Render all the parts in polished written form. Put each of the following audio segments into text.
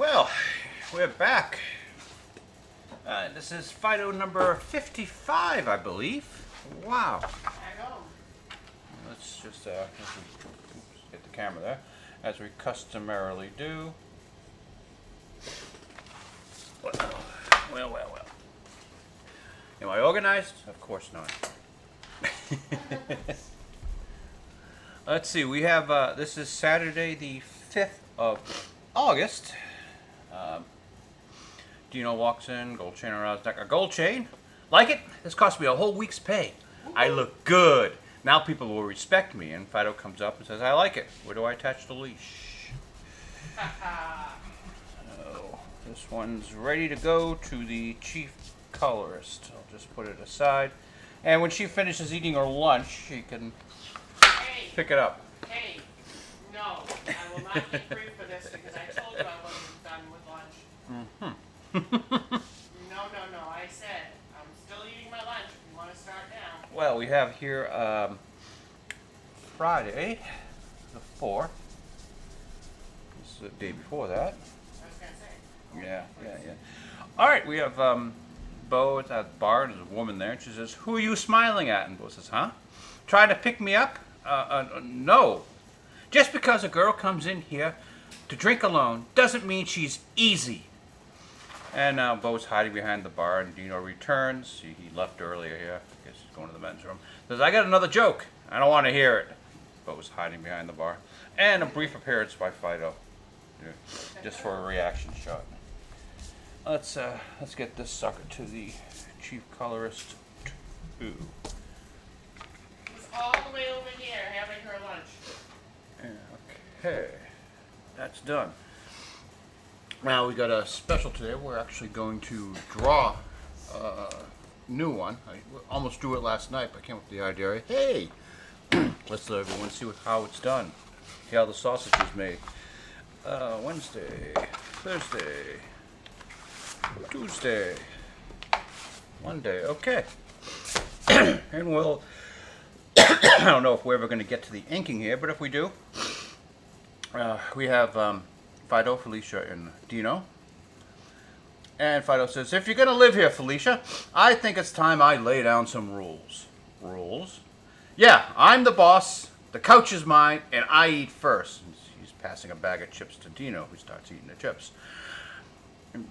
Well, we're back. This is Phydeaux number 55, I believe. Wow. I know. Let's just get the camera there, as we customarily do. Well. Am I organized? Of course not. Let's see, we have, this is Saturday the 5th of August. Dino walks in, gold chain around his neck. A gold chain? Like it? This cost me a whole week's pay. I look good. Now people will respect me. And Phydeaux comes up and says, I like it. Where do I attach the leash? Oh, this one's ready to go to the chief colorist. I'll just put it aside. And when she finishes eating her lunch, she can pick it up. Hey, no, I will not be free for this because I told you I wasn't done with lunch. Mm-hmm. No, I said I'm still eating my lunch if you want to start now. Well, we have here Friday the 4th. This is the day before that. I was going to say. Yeah. All right, we have Bo at that bar, and there's a woman there, and she says, who are you smiling at? And Bo says, huh? Trying to pick me up? No. Just because a girl comes in here to drink alone doesn't mean she's easy. And now Bo's hiding behind the bar, and Dino returns. He left earlier here. I guess he's going to the men's room. Says, I got another joke. I don't want to hear it. Bo's hiding behind the bar. And a brief appearance by Phydeaux. Yeah, just for a reaction shot. Let's get this sucker to the chief colorist 2. She's all the way over here having her lunch. Yeah, okay. That's done. Now we got a special today. We're actually going to draw a new one. I almost drew it last night, but I came up with the idea. Hey, let's let everyone see how it's done. See how the sausage is made. Wednesday, Thursday, Tuesday, Monday. Okay, and we'll. I don't know if we're ever going to get to the inking here, but if we do, we have. Phydeaux, Felicia, and Dino. And Phydeaux says, if you're going to live here, Felicia, I think it's time I lay down some rules. Rules? Yeah, I'm the boss, the couch is mine, and I eat first. He's passing a bag of chips to Dino, who starts eating the chips. And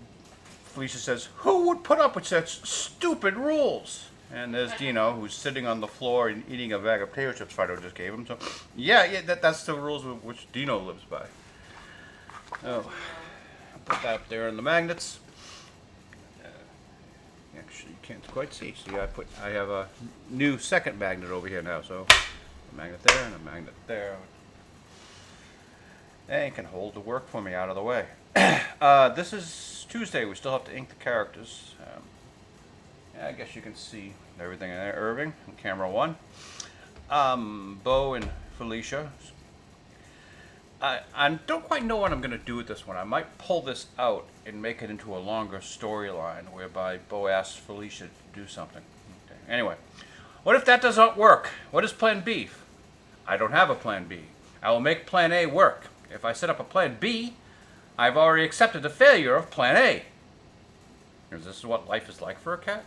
Felicia says, who would put up with such stupid rules? And there's Dino, who's sitting on the floor and eating a bag of potato chips Phydeaux just gave him. So, yeah, that's the rules with which Dino lives by. Oh, I'll put that up there in the magnets. Actually, you can't quite see. See, I have a new second magnet over here now. So, a magnet there and a magnet there. They can hold the work for me out of the way. This is Tuesday. We still have to ink the characters. I guess you can see everything in there. Irving on camera 1. Bo and Felicia. I don't quite know what I'm going to do with this one. I might pull this out and make it into a longer storyline whereby Bo asks Felicia to do something. Okay. Anyway, what if that does not work? What is plan B? I don't have a plan B. I will make plan A work. If I set up a plan B, I've already accepted the failure of plan A. Is this what life is like for a cat?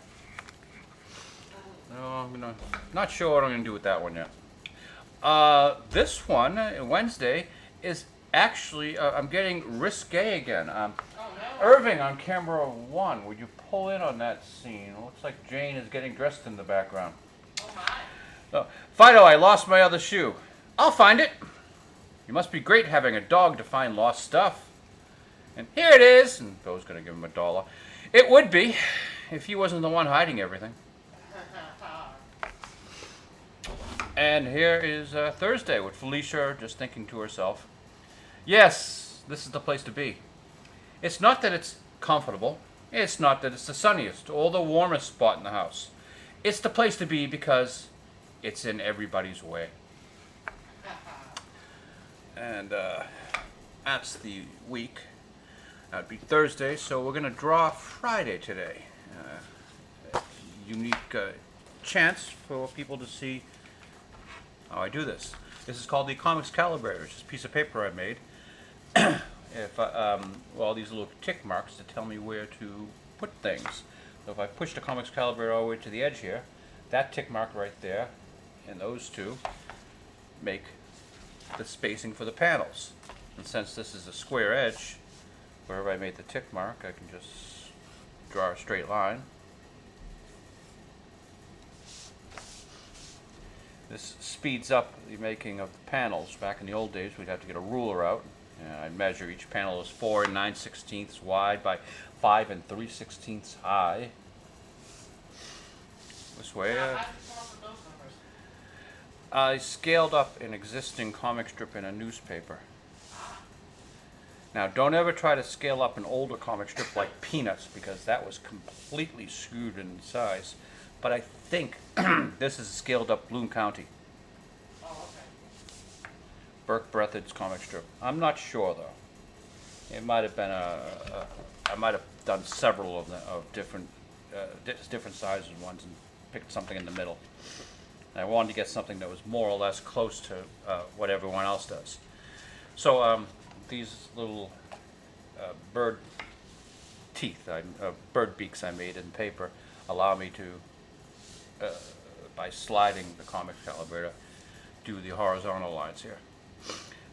No, I'm not sure what I'm going to do with that one yet. This one, Wednesday, is actually, I'm getting risque again. No. Irving on camera 1, would you pull in on that scene? It looks like Jane is getting dressed in the background. Oh my. So, Phydeaux, I lost my other shoe. I'll find it. You must be great having a dog to find lost stuff. And here it is. And Bo's going to give him $1. It would be, if he wasn't the one hiding everything. And here is Thursday with Felicia just thinking to herself, yes, this is the place to be. It's not that it's comfortable. It's not that it's the sunniest or the warmest spot in the house. It's the place to be because it's in everybody's way. And that's the week. That'd be Thursday, so we're going to draw Friday today. Unique chance for people to see how I do this. This is called the Comics Calibrator. It's just a piece of paper I made if all these little tick marks to tell me where to put things. So if I push the comics calibrator all the way to the edge here, that tick mark right there and those two make the spacing for the panels. And since this is a square edge, wherever I made the tick mark, I can just draw a straight line. This speeds up the making of the panels. Back in the old days, we'd have to get a ruler out. I'd measure each panel as 4 9/16 wide by 5 3/16 high. This way, Now, how did you come up with those numbers? I scaled up an existing comic strip in a newspaper. Now, don't ever try to scale up an older comic strip like Peanuts, because that was completely skewed in size. But I think this is a scaled up Bloom County. Oh, okay. Burke Breathitt's comic strip. I'm not sure though. It might have been I might have done several of them of different sizes ones and picked something in the middle. And I wanted to get something that was more or less close to what everyone else does. So these little bird teeth, bird beaks I made in paper, allow me to, by sliding the comic calibrator, do the horizontal lines here.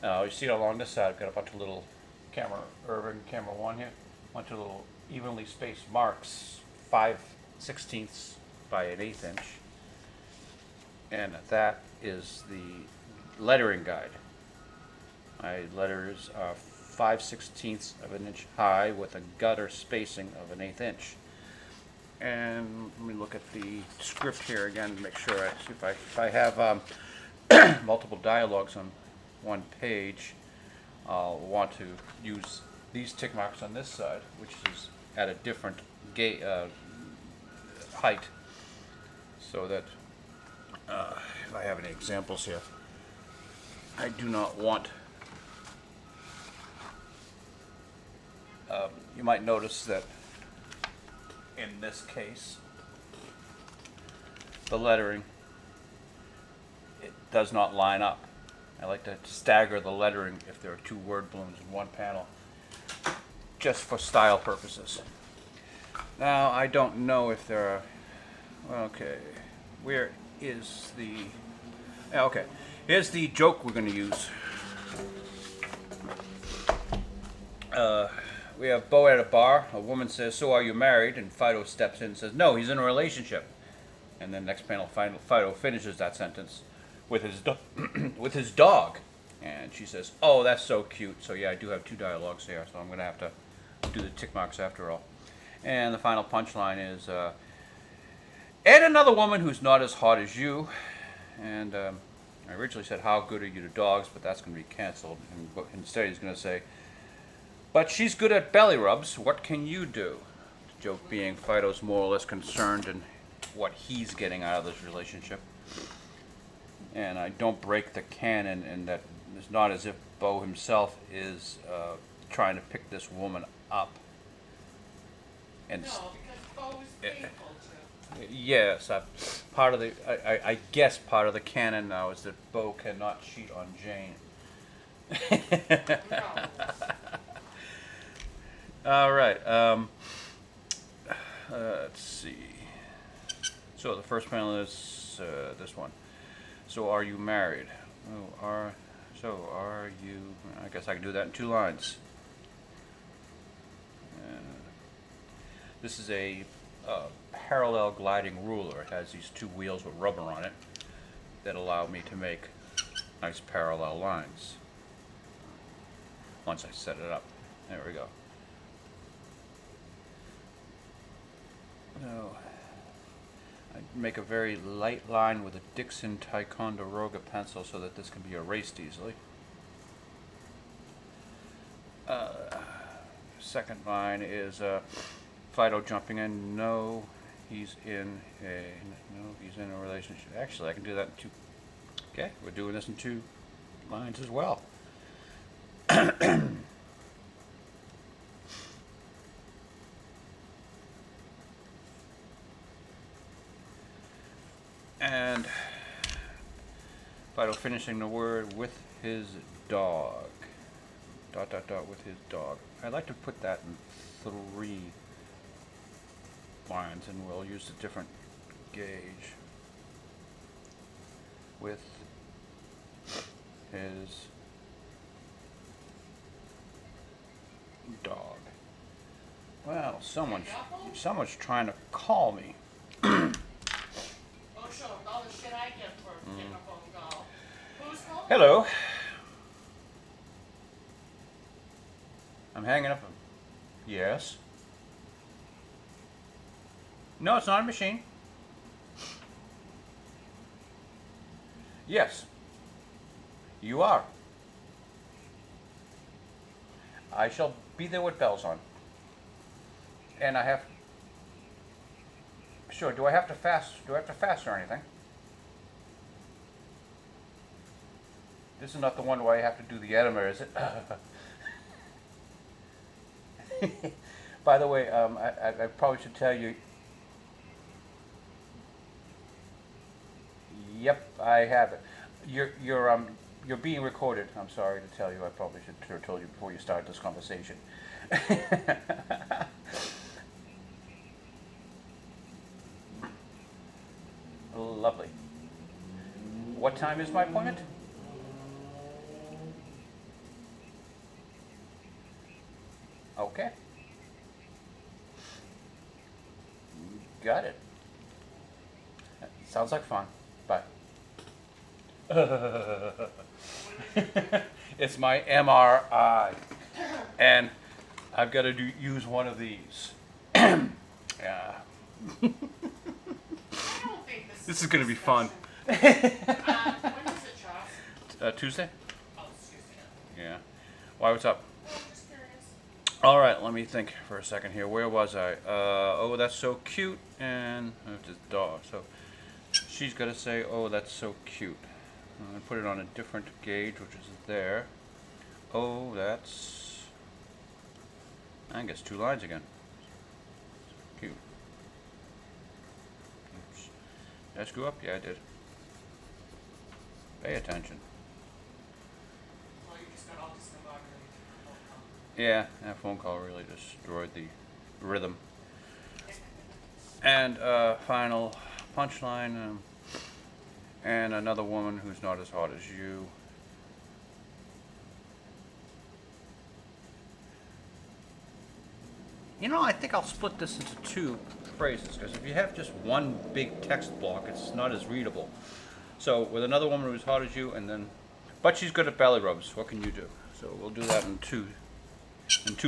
You see along this side, I've got a bunch of little Irving camera 1 here, a bunch of little evenly spaced marks, 5/16 by an 1/8 inch. And that is the lettering guide. My letters are 5/16 of an inch high with a gutter spacing of an 1/8 inch. And let me look at the script here again to make sure I see if I have multiple dialogues on one page. I'll want to use these tick marks on this side, which is at a different height, so that if I have any examples here, I do not want. You might notice that in this case, the lettering, it does not line up. I like to stagger the lettering if there are 2 word balloons in one panel, just for style purposes. Now, I don't know if there are, well, okay, where is the, okay, here's the joke we're going to use. We have Bo at a bar. A woman says, "So are you married?" And Phydeaux steps in and says, "No, he's in a relationship." And then next panel, Phydeaux finishes that sentence with his with his dog. And she says, "Oh, that's so cute." So yeah, I do have 2 dialogues here, so I'm going to have to do the tick marks after all. And the final punchline is, "And another woman who's not as hot as you." And I originally said, "How good are you to dogs?" But that's going to be canceled. And instead he's going to say, "But she's good at belly rubs. What can you do?" The joke being Phydeaux's more or less concerned in what he's getting out of this relationship. And I don't break the canon in that it's not as if Bo himself is trying to pick this woman up. And No, because Bo is faithful to. yes, I guess part of the canon now is that Bo cannot cheat on Jane. No. All right. Let's see. So the first panel is this one. So are you married? Oh, so are you? I guess I can do that in 2 lines. This is a parallel gliding ruler. It has these 2 wheels with rubber on it that allow me to make nice parallel lines. Once I set it up. There we go. No. I make a very light line with a Dixon Ticonderoga pencil so that this can be erased easily. Second line is Phydeaux jumping in. No, he's in a relationship. Actually, I can do that in 2. Okay, we're doing this in 2 lines as well. And Phydeaux finishing the word with his dog. dot dot dot with his dog. I'd like to put that in 3 lines, and we'll use a different gauge with his dog. Well, someone's trying to call me. Oh, sure, with all the shit I get for getting a phone call. Who's calling? Hello. I'm hanging up. Yes. No, it's not a machine. Yes. You are. I shall be there with bells on. And I have... Sure, do I have to fast? Do I have to fast or anything? This is not the one where I have to do the enema, is it? By the way, I probably should tell you. Yep, I have it. You're being recorded. I'm sorry to tell you. I probably should have told you before you started this conversation. Lovely. What time is my appointment? Okay. Got it. Sounds like fun. Bye. It's my MRI. And I've got to use one of these. Yeah. I don't think This is going to be fun. when is it, Charles? Tuesday? Oh, excuse me. Yeah. Why, what's up? Oh, I'm just curious. All right, let me think for a second here. Where was I? Oh, that's so cute. And it's his dog. So she's got to say, oh, that's so cute. I'm going to put it on a different gauge, which is there. Oh, that's... I guess 2 lines again. Cute. Oops. Did I screw up? Yeah, I did. Pay attention. Well, you just got all discombobulated. Yeah, that phone call really destroyed the rhythm. And final punchline, and another woman who's not as hot as you. You know, I think I'll split this into 2 phrases, because if you have just one big text block, it's not as readable. So, with another woman who's hot as you, and then, but she's good at belly rubs, what can you do? So we'll do that in two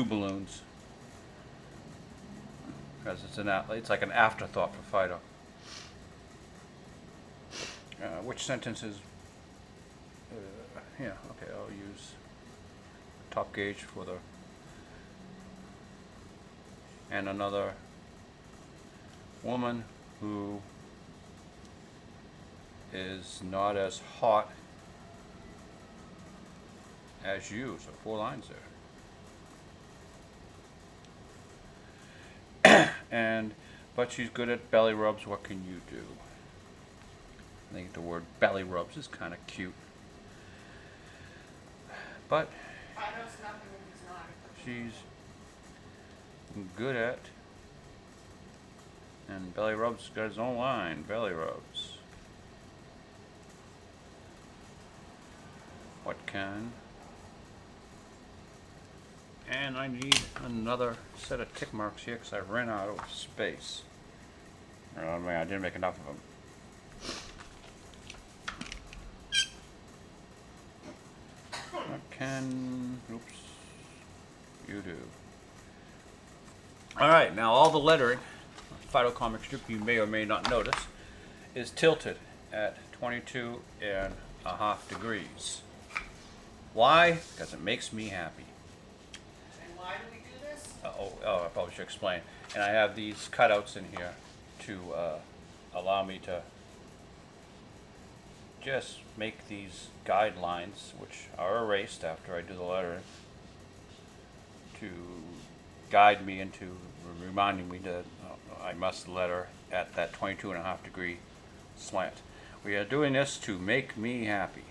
balloons. Because it's like an afterthought for Phydeaux. Which sentences? Yeah, okay, I'll use top gauge for the... And another woman who is not as hot as you. So 4 lines there. But she's good at belly rubs. What can you do? I think the word belly rubs is kind of cute. But Phydeaux's nothing if he's not. she's good at, and belly rubs got his own line. Belly rubs. What can? And I need another set of tick marks here because I ran out of space. I mean, I didn't make enough of them. What can? Oops. You do. Alright, now all the lettering, Phydeaux comic strip, you may or may not notice, is tilted at 22.5 degrees. Why? Because it makes me happy. And why do we do this? I probably should explain. And I have these cutouts in here to allow me to just make these guidelines, which are erased after I do the lettering, to guide me into reminding me that I must letter at that 22.5 degree slant. We are doing this to make me happy.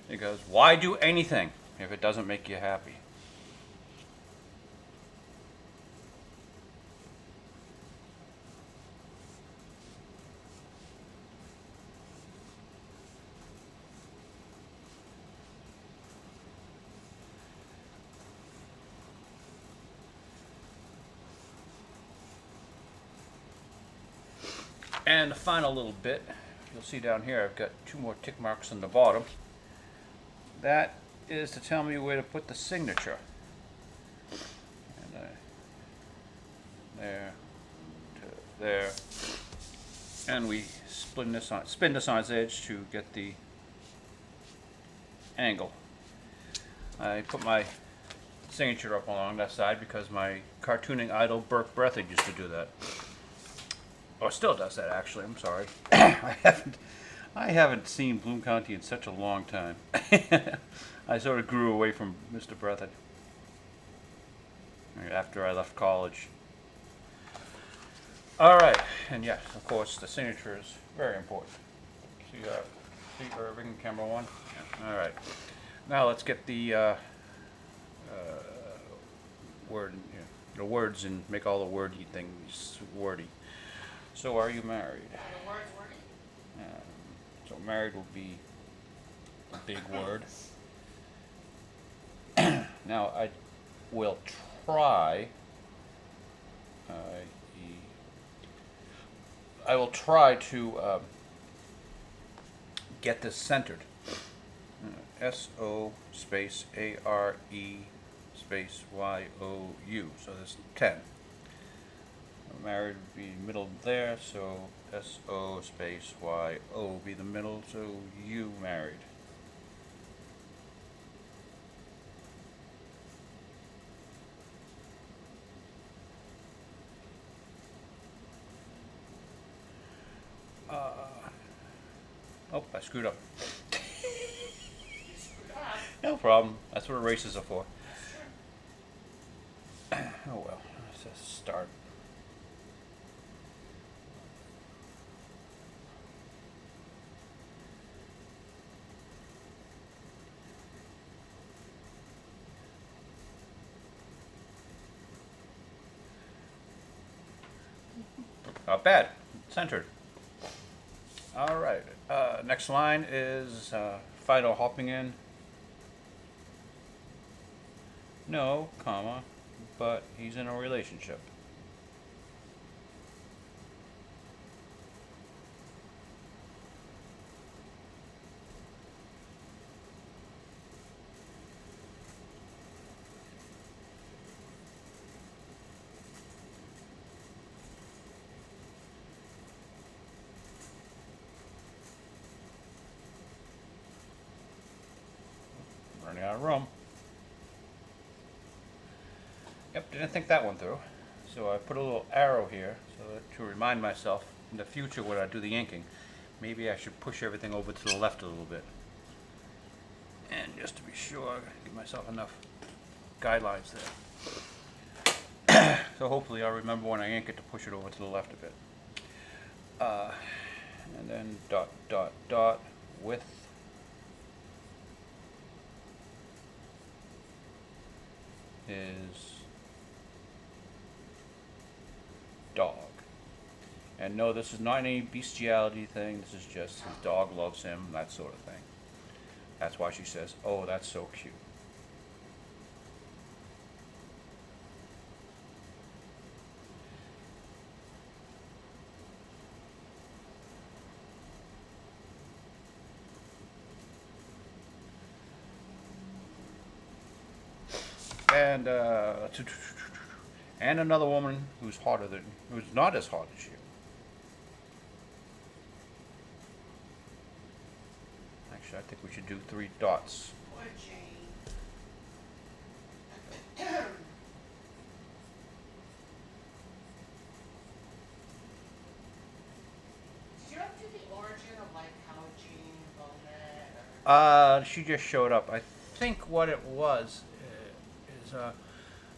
Because why do anything if it doesn't make you happy? And the final little bit, you'll see down here I've got 2 more tick marks on the bottom. That is to tell me where to put the signature. And there to there. And we spin this on its edge to get the angle. I put my signature up along that side because my cartooning idol Burke Breathitt used to do that. Oh, still does that actually. I'm sorry. I haven't seen Bloom County in such a long time. I sort of grew away from Mr. Breathitt after I left college. All right, and yes, of course, the signature is very important. See Irving, camera 1. Yeah. All right. Now let's get the words and make all the wordy things wordy. So, are you married? The word's wordy. So, married will be a big word. Now, I will try. I will try to get this centered. S-O space A-R-E space Y-O-U. So there's 10. Married would be middle there, so S-O space Y-O be the middle, so you married. Oh, I screwed up. No problem. That's what erasers are for. Oh well, let's just start. Not bad. Centered. All right. Next line is Phydeaux hopping in. No, comma, but he's in a relationship. Running out of room. Yep, didn't think that one through. So I put a little arrow here so that to remind myself in the future when I do the inking, maybe I should push everything over to the left a little bit. And just to be sure, give myself enough guidelines there. So hopefully I'll remember when I ink it to push it over to the left a bit. And then dot, dot, dot, width. Is dog. And no, this is not any bestiality thing. This is just his dog loves him, that sort of thing. That's why she says, oh, that's so cute. And another woman who's not as hot as you. Actually, I think we should do 3 dots. Poor Jane. Did you ever do the origin of like how Jane Bo met? She just showed up. I think what it was is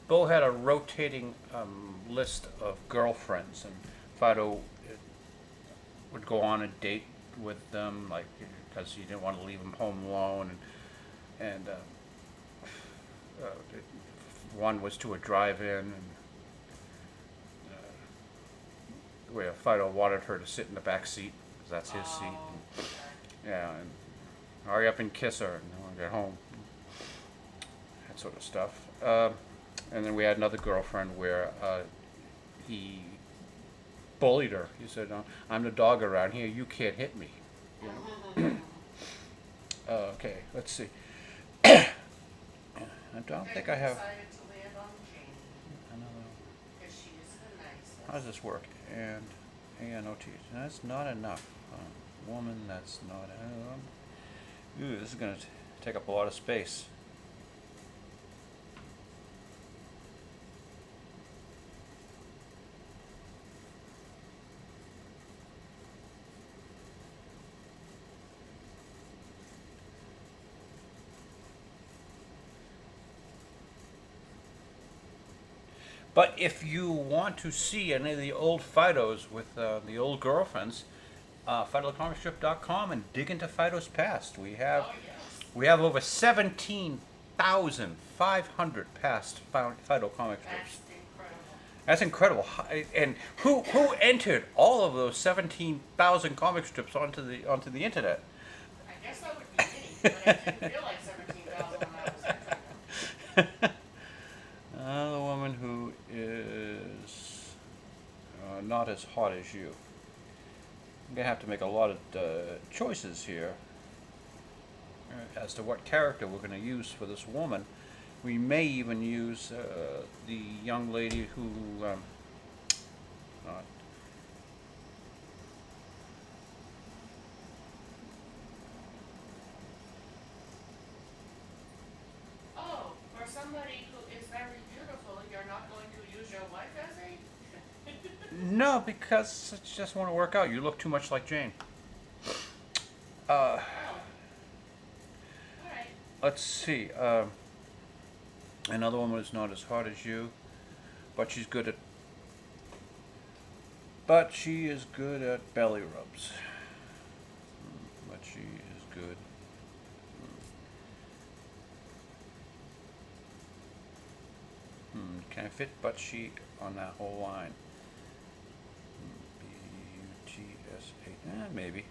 Bo had a rotating list of girlfriends, and Phydeaux would go on a date with them, like because he didn't want to leave them home alone. And and one was to a drive-in, and where Phydeaux wanted her to sit in the back seat, 'cause that's his seat. And, yeah, and hurry up and kiss her, and I want to get home. That sort of stuff. And then we had another girlfriend where he bullied her. He said, "I'm the dog around here. You can't hit me." You know? Okay, let's see. I don't think I have. Decided to land on Jane Another. because she is the nicest. How does this work? And ANOT. That's not enough. Woman, that's not. Ooh, this is going to take up a lot of space. But if you want to see any of the old Phydeaux with the old girlfriends, PhydeauxComicStrip.com and dig into Phydeaux's past. We have Oh, yes. over 17,500 past Phydeaux comic strips. That's incredible. That's incredible. And who entered all of those 17,000 comic strips onto the internet? I guess that would be me, but I didn't feel like 17,000 when I was entering them. The woman who is not as hot as you. I'm going to have to make a lot of choices here as to what character we're going to use for this woman. We may even use the young lady who Oh, for somebody who is very beautiful, you're not going to use your wife as a... no, because it just won't work out. You look too much like Jane. Oh. All right. Let's see. Another one was not as hot as you, but she's good at. But she is good at belly rubs. But she is good. Can I fit but she on that whole line? B-U-T-S-A. Maybe.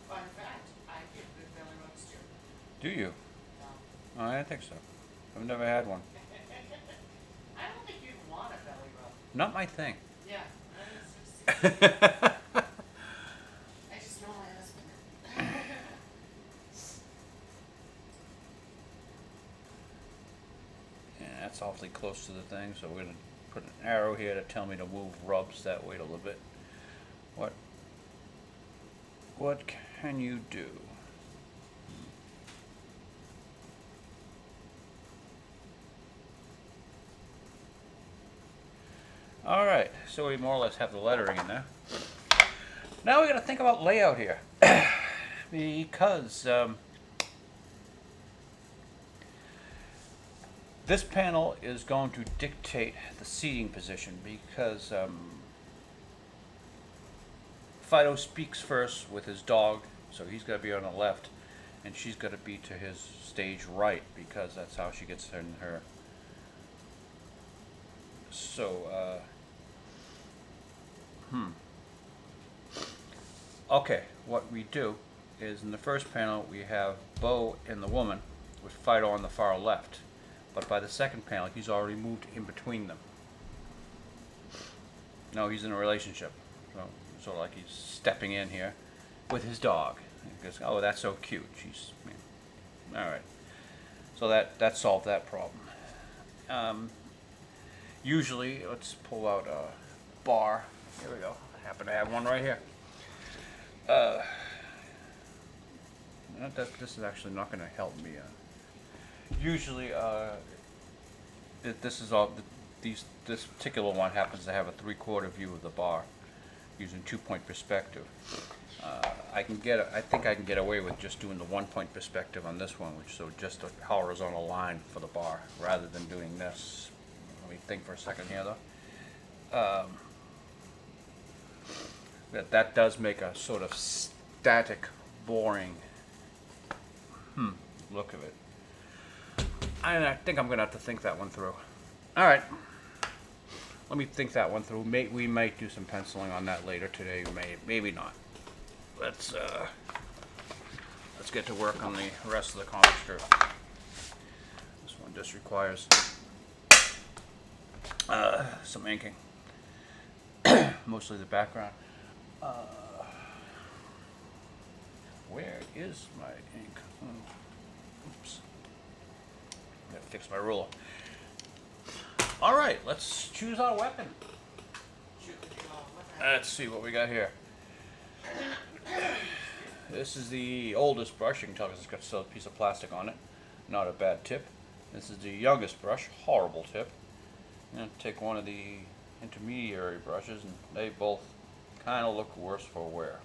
Fun fact, I give good belly rubs too. Do you? No. Oh, I don't think so. I've never had one. I don't think you'd want a belly rub. Not my thing. Yeah. I just know my husband. Yeah, that's awfully close to the thing, so we're going to put an arrow here to tell me to move rubs that way a little bit. What can you do? All right, so we more or less have the lettering in there. Now we got to think about layout here, because this panel is going to dictate the seating position, because Phydeaux speaks first with his dog, so he's got to be on the left, and she's got to be to his stage right, because that's how she gets in her. So, okay, what we do is in the first panel we have Beau and the woman with Phydeaux on the far left, but by the second panel he's already moved in between them. No, he's in a relationship, so sort of like he's stepping in here with his dog. He goes, oh, that's so cute. She's, all right. So that solved that problem. Usually, let's pull out a bar. Here we go. I happen to have one right here. This is actually not going to help me. Usually, this is all. This particular one happens to have a 3/4 view of the bar, using 2-point perspective. I think I can get away with just doing the 1-point perspective on this one, which so just a horizontal line for the bar, rather than doing this. Let me think for a second here, though. That does make a sort of static, boring look of it. I think I'm gonna have to think that one through. All right. Let me think that one through. We might do some penciling on that later today. Maybe not. Let's get to work on the rest of the comic strip. This one just requires some inking, mostly the background. Where is my ink? Oops. I'm gonna fix my ruler. All right, let's choose our weapon. Let's see what we got here. This is the oldest brush. You can tell because it's got still a piece of plastic on it. Not a bad tip. This is the youngest brush. Horrible tip. I'm going to take one of the intermediary brushes, and they both kind of look worse for wear.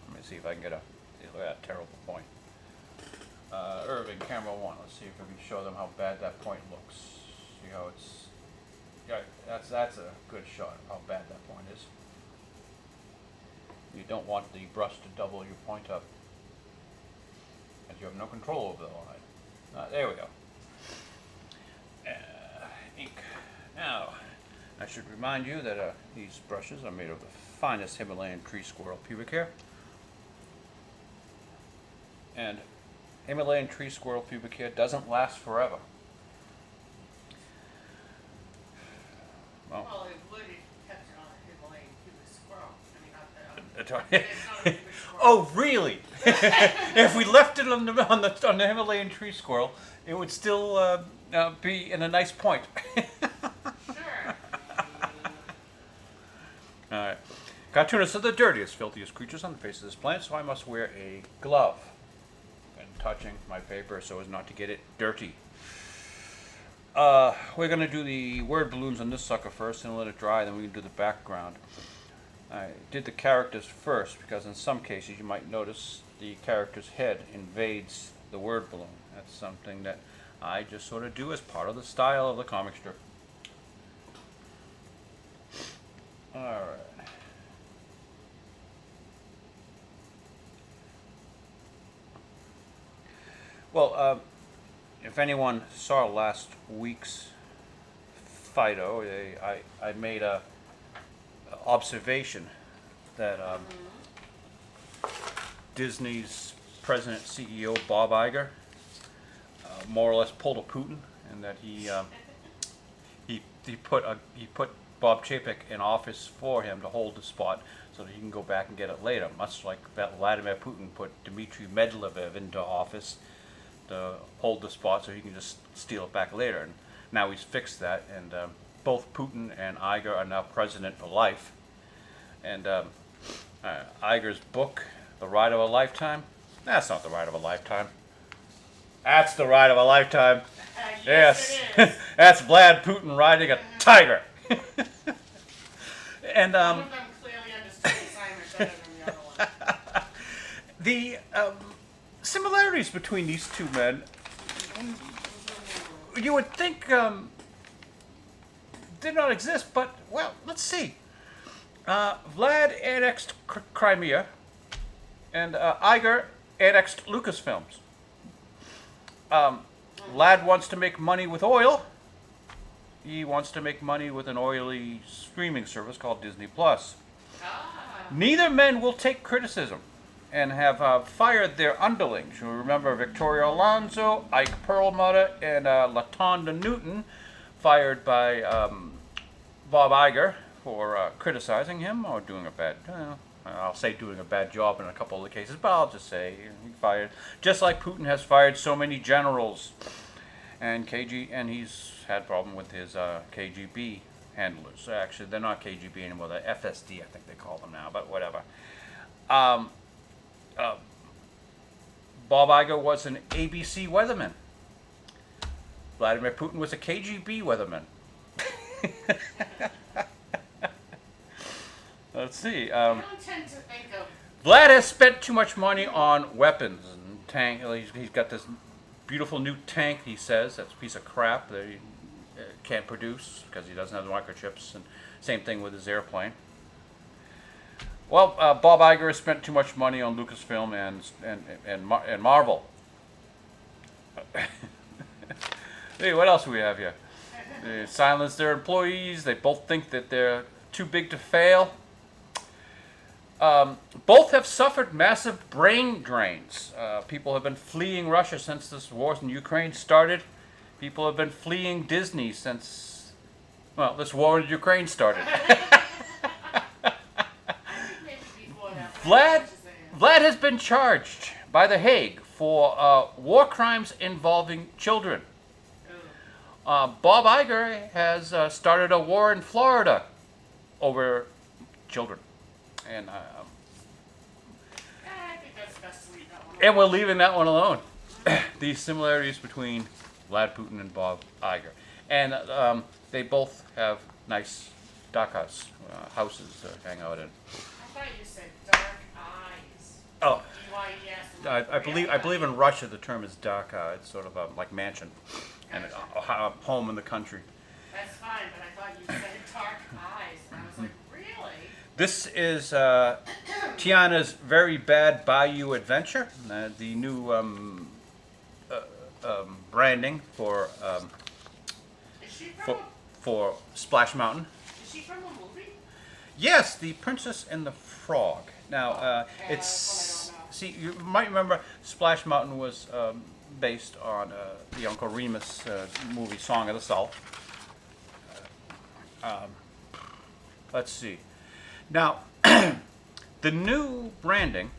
Let me see if I can get look at that terrible point. Irving, camera 1. Let's see if we can show them how bad that point looks. See how it's... Yeah, that's a good shot of how bad that point is. You don't want the brush to double your point up, as you have no control over the line. There we go. Ink. Now, I should remind you that these brushes are made of the finest Himalayan tree squirrel pubic hair. And Himalayan tree squirrel pubic hair doesn't last forever. Well, it would if you kept it on a Himalayan pubic squirrel. I mean, not that. It's not a pubic squirrel. Oh, really? If we left it on the Himalayan tree squirrel, it would still be in a nice point. Sure. All right. Cartoonists are the dirtiest, filthiest creatures on the face of this planet, so I must wear a glove when touching my paper so as not to get it dirty. We're going to do the word balloons on this sucker first and let it dry, then we can do the background. I did the characters first because in some cases you might notice the character's head invades the word balloon. That's something that I just sort of do as part of the style of the comic strip. Alright. Well, if anyone saw last week's Phydeaux, I made a observation that Disney's president CEO Bob Iger more or less pulled a Putin, and that he put Bob Chapek in office for him to hold the spot so that he can go back and get it later, much like Vladimir Putin put Dmitry Medvedev into office to hold the spot so he can just steal it back later. And now he's fixed that, and both Putin and Iger are now president for life. And Iger's book, The Ride of a Lifetime, that's not the ride of a lifetime. That's the ride of a lifetime. Yes, it is. That's Vlad Putin riding a tiger. And One of them clearly understood the assignment better than the other one. the similarities between these two men, you would think did not exist, but, well, let's see. Vlad annexed Crimea, and Iger annexed Lucasfilms. Vlad wants to make money with oil. He wants to make money with an oily streaming service called Disney+. Neither men will take criticism and have fired their underlings. You remember Victoria Alonso, Ike Perlmutter, and LaTonda Newton, fired by Bob Iger for criticizing him or doing a bad, I'll say doing a bad job in a couple of the cases, but I'll just say he fired, just like Putin has fired so many generals, and he's had problem with his KGB handlers. Actually, they're not KGB anymore; they're FSD, I think they call them now. But whatever. Bob Iger was an ABC weatherman. Vladimir Putin was a KGB weatherman. Let's see. I don't tend to think of. Vlad has spent too much money on weapons and tank. He's got this beautiful new tank. He says that's a piece of crap that he can't produce because he doesn't have the microchips. And same thing with his airplane. Well, Bob Iger has spent too much money on Lucasfilm and Marvel. Hey, what else do we have here? They silence their employees. They both think that they're too big to fail. Both have suffered massive brain drains. People have been fleeing Russia since this war in Ukraine started. People have been fleeing Disney since, well, this war in Ukraine started. Vlad has been charged by The Hague for war crimes involving children. Bob Iger has started a war in Florida over children. And I think that's best to leave that one. and we're leaving that one alone. These similarities between Vlad Putin and Bob Iger. And they both have nice dachas, houses to hang out in. I thought you said dark eyes. Oh, D-Y-E-S. I believe in Russia the term is dacha. It's sort of like mansion and a home in the country. That's fine, but I thought you said dark eyes. And I was like, really? This is Tiana's Very Bad Bayou Adventure, the new branding for Is she from for Splash Mountain. Is she from a movie? Yes, The Princess and the Frog. Now, it's that's one I don't know. see, you might remember Splash Mountain was based on the Uncle Remus movie Song of the South. Let's see. Now, the new branding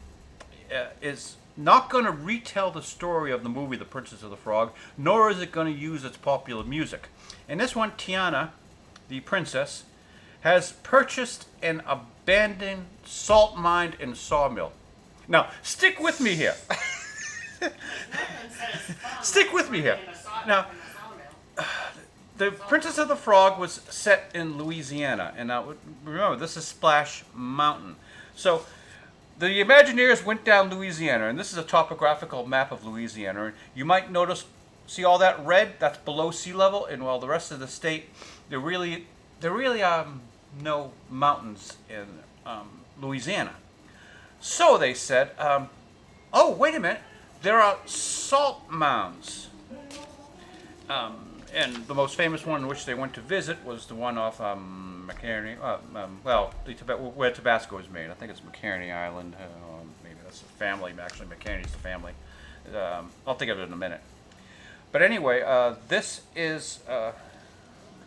is not going to retell the story of the movie The Princess of the Frog, nor is it going to use its popular music. In this one, Tiana, the princess, has purchased an abandoned salt mine and sawmill. Now, stick with me here. Stick with me here. Now, The Princess of the Frog was set in Louisiana, and now remember, this is Splash Mountain. So, the Imagineers went down Louisiana, and this is a topographical map of Louisiana. And you might notice, see all that red? That's below sea level, and while the rest of the state, there really are no mountains in Louisiana. So they said, oh, wait a minute, there are salt mounds. And the most famous one in which they went to visit was the one off McCarney, where Tabasco is made. I think it's McCarney Island. Maybe that's the family. Actually, McCarney's the family. I'll think of it in a minute. But anyway, this is,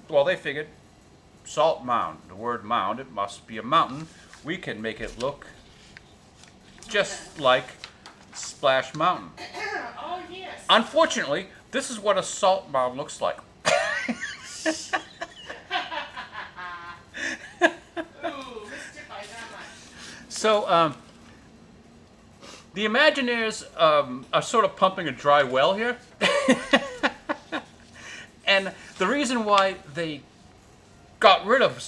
they figured salt mound. The word mound, it must be a mountain. We can make it look just like Splash Mountain. Oh, yes. Unfortunately, this is what a salt mound looks like. Ooh, mystified that much. So, the Imagineers are sort of pumping a dry well here. And the reason why they got rid of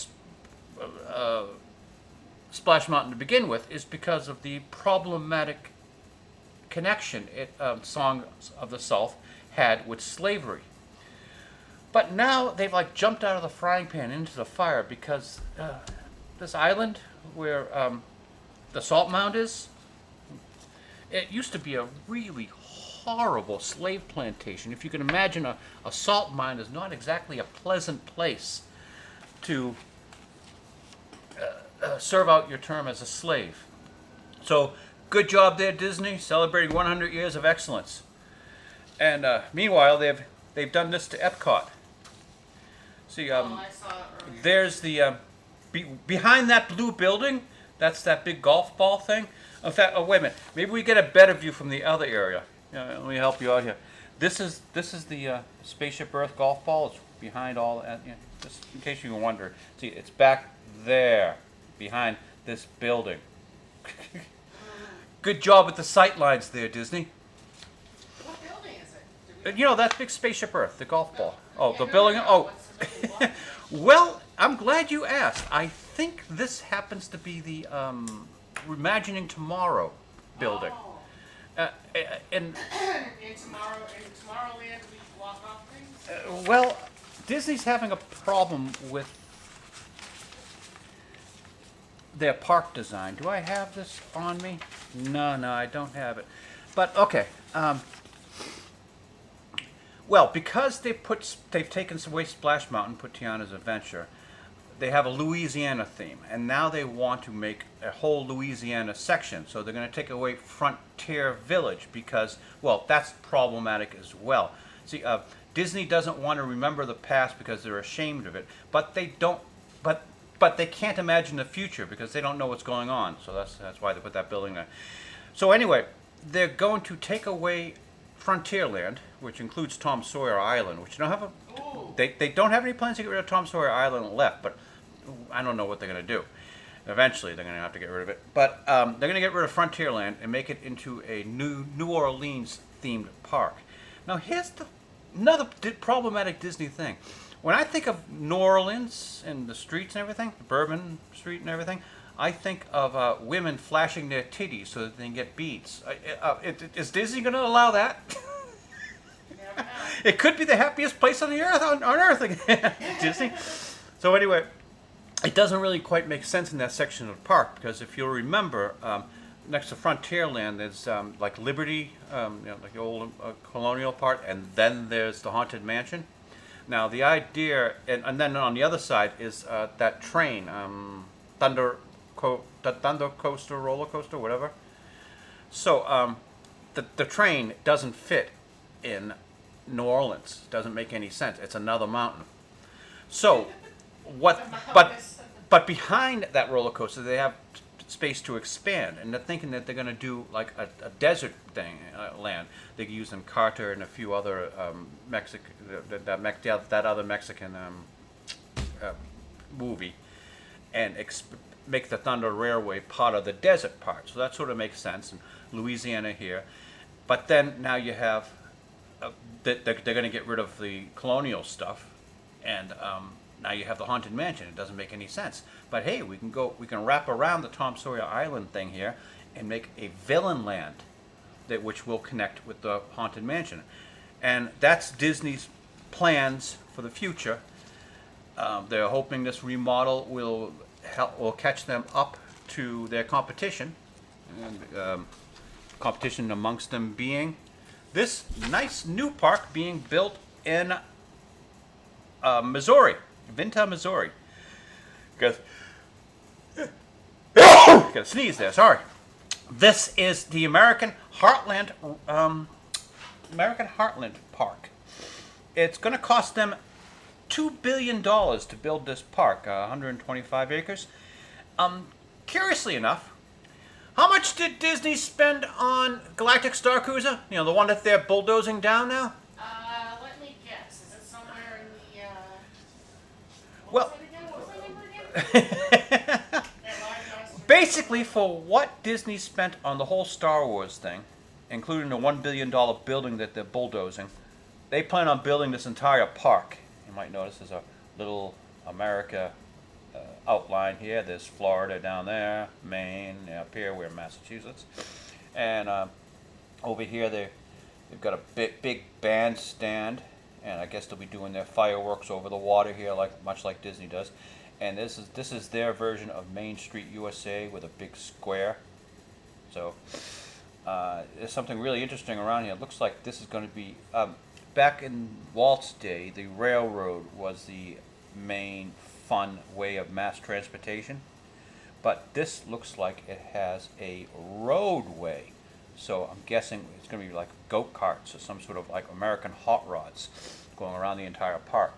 Splash Mountain to begin with is because of the problematic connection Song of the South had with slavery. But now they've jumped out of the frying pan into the fire because this island where the salt mound is, it used to be a really horrible slave plantation. If you can imagine, a salt mine is not exactly a pleasant place to serve out your term as a slave. So, good job there, Disney, celebrating 100 years of excellence. And meanwhile, they've done this to Epcot. See, I saw it earlier. there's the behind that blue building. That's that big golf ball thing. In fact, wait a minute. Maybe we get a better view from the other area. Let me help you out here. This is the Spaceship Earth golf ball. It's behind all that. Just in case you wonder. See, it's back there, behind this building. Good job with the sight lines there, Disney. What building is it? That big Spaceship Earth, the golf ball. Oh, the No, building. no, Oh, what's the building? well, I'm glad you asked. I think this happens to be the Imagining Tomorrow building. Oh. Uh, and In Tomorrowland, we block off things? well, Disney's having a problem with their park design. Do I have this on me? No, I don't have it. But okay. Well, because they've taken away Splash Mountain, put Tiana's Adventure, they have a Louisiana theme, and now they want to make a whole Louisiana section. So they're going to take away Frontier Village because, well, that's problematic as well. See, Disney doesn't want to remember the past because they're ashamed of it, but they don't. But they can't imagine the future because they don't know what's going on. So that's why they put that building there. So anyway, they're going to take away Frontierland, which includes Tom Sawyer Island, which don't have a. They don't have any plans to get rid of Tom Sawyer Island left, but I don't know what they're going to do. Eventually, they're going to have to get rid of it. But they're going to get rid of Frontierland and make it into a New Orleans themed park. Now, here's another problematic Disney thing. When I think of New Orleans and the streets and everything, Bourbon Street and everything, I think of women flashing their titties so that they can get beads. Is Disney going to allow that? It could be the happiest place on the earth, on earth again, Disney. So anyway, it doesn't really quite make sense in that section of the park because if you'll remember, next to Frontierland, there's like Liberty, like the old colonial part, and then there's the Haunted Mansion. Now the idea, and then on the other side is that train, Thunder Coaster, roller coaster, whatever. So the train doesn't fit in New Orleans. It doesn't make any sense. It's another mountain. So but behind that roller coaster, they have space to expand, and they're thinking that they're going to do like a desert thing, land. They could use in Carter and a few other that other Mexican movie, and make the Thunder Railway part of the desert part. So that sort of makes sense. And Louisiana here, but then now you have they're going to get rid of the colonial stuff, and now you have the Haunted Mansion. It doesn't make any sense. But hey, we can wrap around the Tom Sawyer Island thing here and make a villain land which will connect with the Haunted Mansion. And that's Disney's plans for the future. They're hoping this remodel will catch them up to their competition. And, competition amongst them being this nice new park being built in Missouri, Vinta, Missouri. Gotta sneeze there. Sorry. This is the American Heartland Park. It's going to cost them $2 billion to build this park, 125 acres. Curiously enough, how much did Disney spend on Galactic Star Cruiser? You know, the one that they're bulldozing down now? Let me guess. Is it somewhere in the, Well, what was the number again? basically, for what Disney spent on the whole Star Wars thing, including the $1 billion building that they're bulldozing, they plan on building this entire park. You might notice there's a little America outline here. There's Florida down there, Maine, up here we're in Massachusetts. And over here they've got a big bandstand, and I guess they'll be doing their fireworks over the water here, much like Disney does. And this is their version of Main Street USA with a big square. So there's something really interesting around here. It looks like this is going to be back in Walt's day. The railroad was the main fun way of mass transportation, but this looks like it has a roadway. So I'm guessing it's going to be like goat carts or some sort of like American hot rods going around the entire park.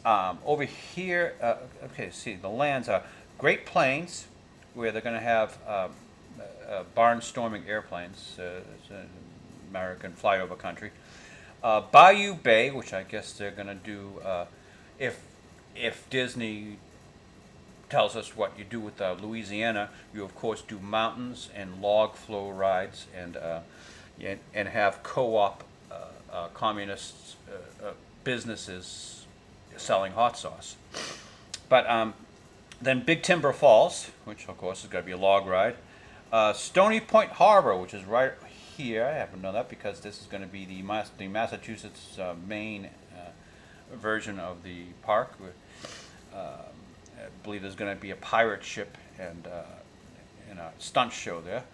Over here, okay, see, the lands are Great Plains, where they're going to have barnstorming airplanes, American flyover country. Bayou Bay, which I guess they're going to do, if Disney tells us what you do with Louisiana, you of course do mountains and log flow rides and have co-op communist businesses selling hot sauce. But then Big Timber Falls, which of course is going to be a log ride. Stony Point Harbor, which is right here. I happen to know that because this is going to be the Massachusetts Maine version of the park. I believe there's going to be a pirate ship and a stunt show there.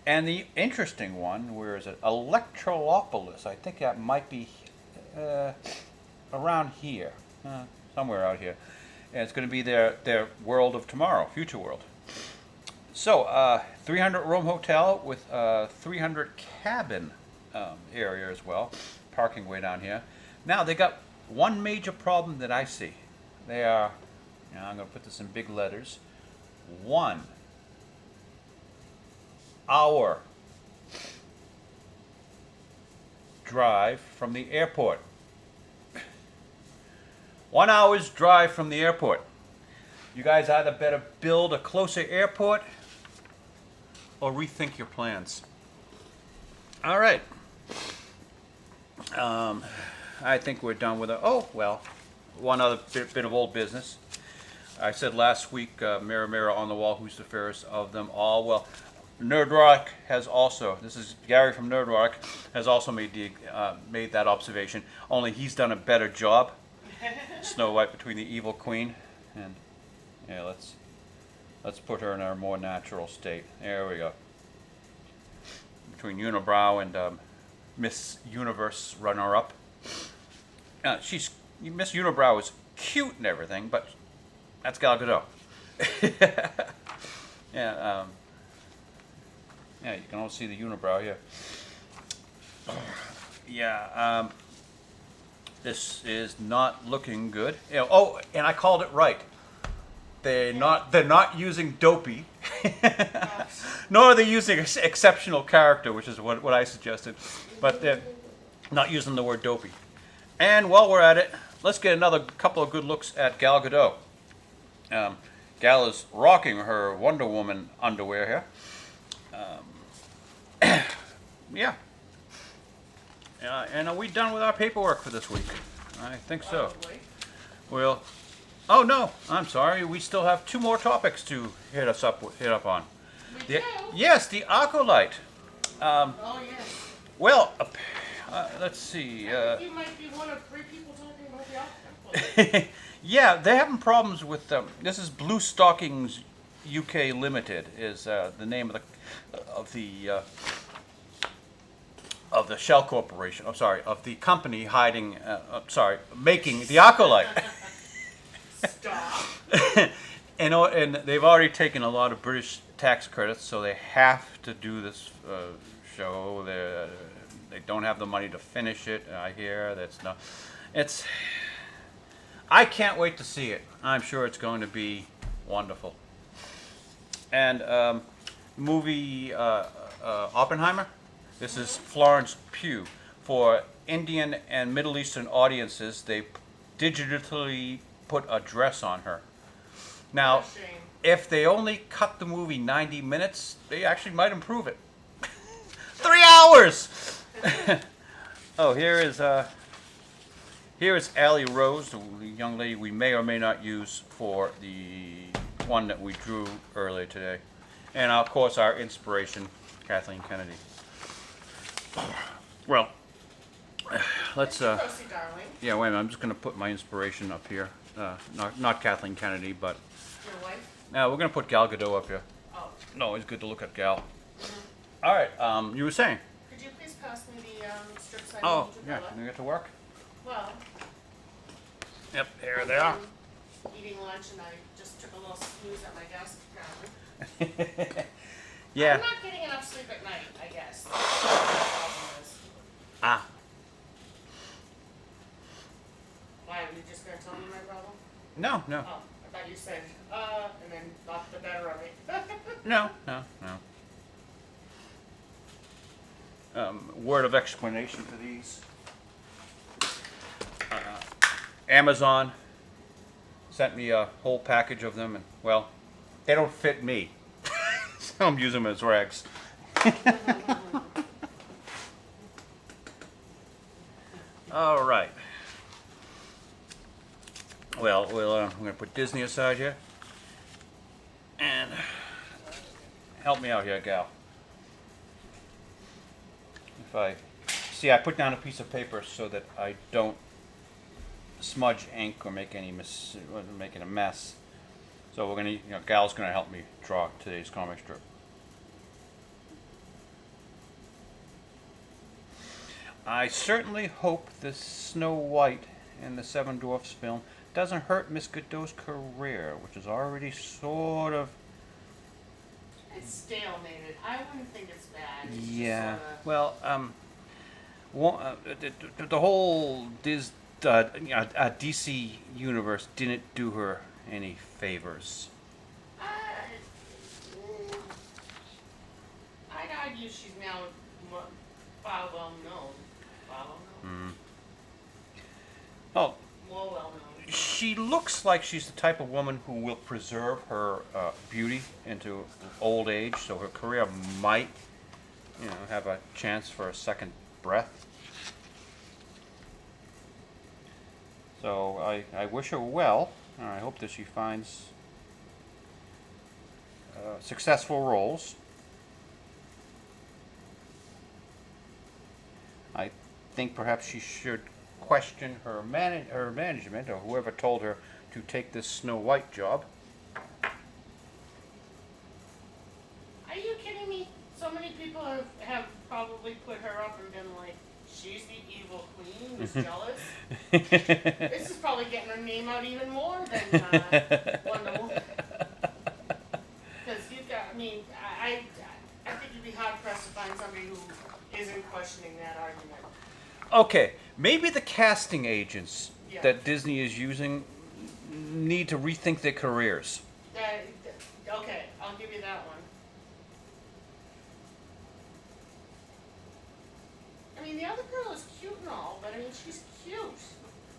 And the interesting one, where is it? Electrolopolis. I think that might be around here, somewhere out here. And it's going to be their world of tomorrow, future world. So, 300 room hotel with 300 cabin area as well. Parking way down here. Now, they got one major problem that I see. They are, now I'm going to put this in big letters, 1 hour drive from the airport. 1 hour's drive from the airport. You guys either better build a closer airport or rethink your plans. All right. I think we're done with it. Oh, well, one other bit of old business. I said last week, mirror, mirror on the wall, who's the fairest of them all? Well, NerdRock has also, this is Gary from NerdRock, has also made that observation, only he's done a better job. Snow White between the evil queen, and yeah, let's put her in her more natural state. There we go. Between Unibrow and Miss Universe runner-up. Miss Unibrow is cute and everything, but that's Gal Gadot. Yeah, yeah, you can all see the unibrow here. Yeah, this is not looking good. You know, oh, and I called it right. They're not using dopey, nor are they using exceptional character, which is what I suggested. But they're not using the word dopey. And while we're at it, let's get another couple of good looks at Gal Gadot. Gal is rocking her Wonder Woman underwear here. Yeah. And are we done with our paperwork for this week? I think so. Well, oh no, I'm sorry. We still have 2 more topics to hit up on. We do? Yes, the Acolyte. Oh, yes. Well, let's see. You might be one of 3 people talking about the Acolyte. Yeah, they're having problems with. This is Blue Stockings UK Limited is the name of the shell corporation. Oh, sorry, of the company making the Acolyte. Stop. And they've already taken a lot of British tax credits, so they have to do this show. They don't have the money to finish it. I hear it's. I can't wait to see it. I'm sure it's going to be wonderful. And movie Oppenheimer. This is Florence Pugh. For Indian and Middle Eastern audiences, they digitally put a dress on her. Now, if they only cut the movie 90 minutes, they actually might improve it. 3 hours! Oh, here is Allie Rose, the young lady we may or may not use for the one that we drew earlier today. And of course our inspiration, Kathleen Kennedy. Well, let's Proceed, darling. yeah, wait a minute, I'm just going to put my inspiration up here. Not Kathleen Kennedy, but Your wife? we're going to put Gal Gadot up here. Oh. No, it's good to look at Gal. All right, you were saying? Could you please pass me the strips I Oh, need to yeah, fill up? can we get to work? Well, Yep, here they are. I'm eating lunch and I just took a little snooze at my desk, apparently. Yeah. I'm not getting enough sleep at night, I guess. That's what the problem is. Ah. Why, were you just going to tell me my problem? No, no. Oh, I thought you said, and then thought the better of it. No. Word of explanation for these. Amazon sent me a whole package of them, and well, they don't fit me, so I'm using them as rags. All right. Well, I'm going to put Disney aside here. And help me out here, Gal. If I see, I put down a piece of paper so that I don't smudge ink or make a mess. So we're gonna, Gal's gonna help me draw today's comic strip. I certainly hope the Snow White and the Seven Dwarfs film doesn't hurt Miss Gadot's career, which is already sort of. It's stalemated. I wouldn't think it's bad. It's Yeah. just sorta... Well, the whole DC universe didn't do her any favors. Uh, I'd argue she's now far well known. Oh, More well known. she looks like she's the type of woman who will preserve her beauty into old age, so her career might, have a chance for a second breath. So I wish her well, and I hope that she finds successful roles. I think perhaps she should question her management, or whoever told her to take this Snow White job. Are you kidding me? So many people have probably put her up and been like, she's the evil queen who's jealous. This is probably getting her name out even more than Wonder Woman. Because I think you'd be hard pressed to find somebody who isn't questioning that argument. Okay, maybe the casting agents Yeah. that Disney is using need to rethink their careers. Okay, I'll give you that one. I mean, the other girl is cute and all, but I mean, she's cute.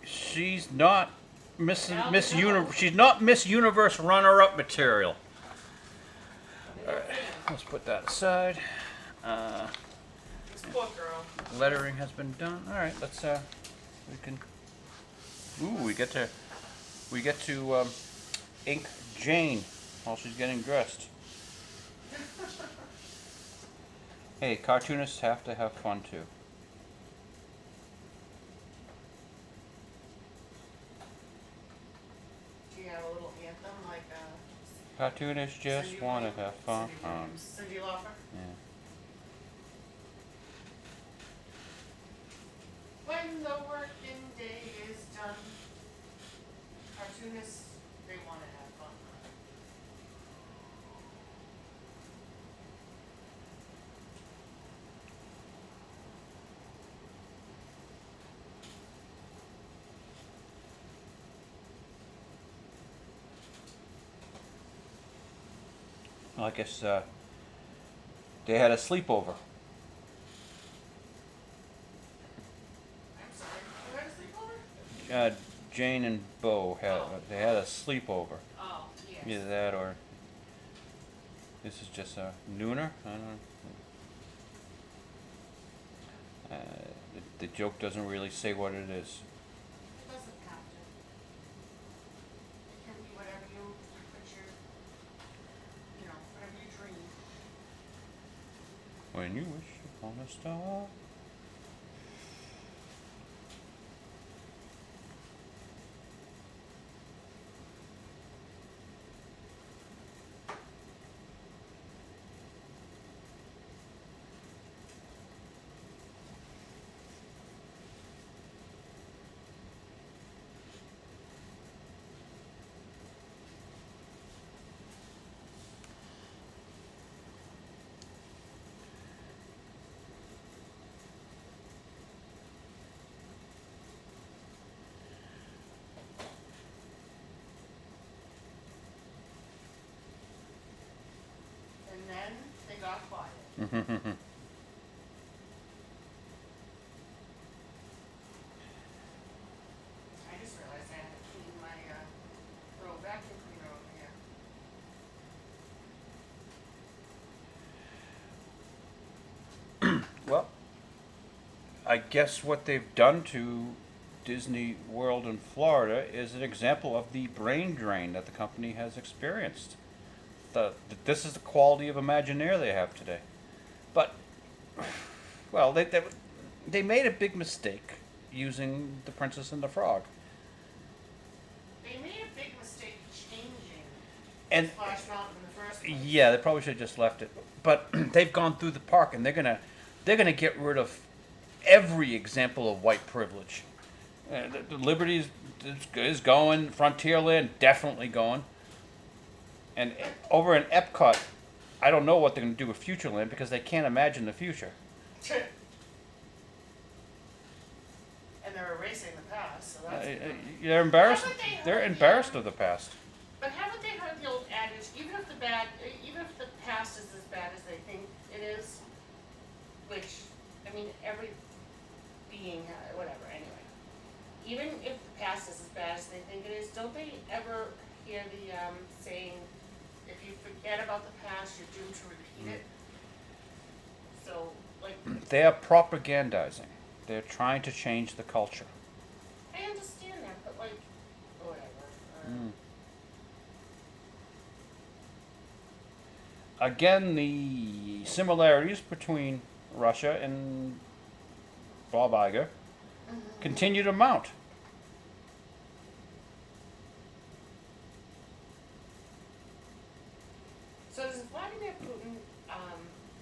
She's not Gal Miss Gadot. Universe. She's not Miss Universe runner-up material. Yeah. Let's put that aside. This poor girl. Lettering has been done. All right, let's we can. Ooh, we get to ink Jane while she's getting dressed. Hey, cartoonists have to have fun too. Do you have a little anthem like Cartoonists just want to have fun. Cyndi Lauper? Yeah. When the working day is done, cartoonists, they want to have fun. Well, I guess they had a sleepover. I'm sorry, you had a sleepover? Jane and Bo had a sleepover. Oh, yes. Either that or this is just a nooner. I don't know. The joke doesn't really say what it is. It doesn't have to. It can be whatever you picture, whatever you dream. When you wish upon a star. And then they got quiet. I just realized I had to clean my little vacuum cleaner over here. Well, I guess what they've done to Disney World in Florida is an example of the brain drain that the company has experienced. This is the quality of Imagineer they have today. But, well, they made a big mistake using The Princess and the Frog. They made a big mistake changing And Splash Mountain in the first place. yeah, they probably should have just left it. But they've gone through the park and they're gonna get rid of every example of white privilege. The Liberty is going, Frontierland definitely going, and over in Epcot, I don't know what they're gonna do with Futureland because they can't imagine the future. And they're erasing the past, so that's good. They're embarrassed. Haven't they They're heard embarrassed the, of the past. But haven't they heard the old adage, even if the past is as bad as they think it is, which, I mean, every being, whatever, anyway. Even if the past is as bad as they think it is, don't they ever hear the saying, if you forget about the past, you're doomed to repeat it? So, like, They are propagandizing. They're trying to change the culture. I understand that, but like, whatever. Again, the similarities between Russia and Bob Iger continue to mount. So does Vladimir Putin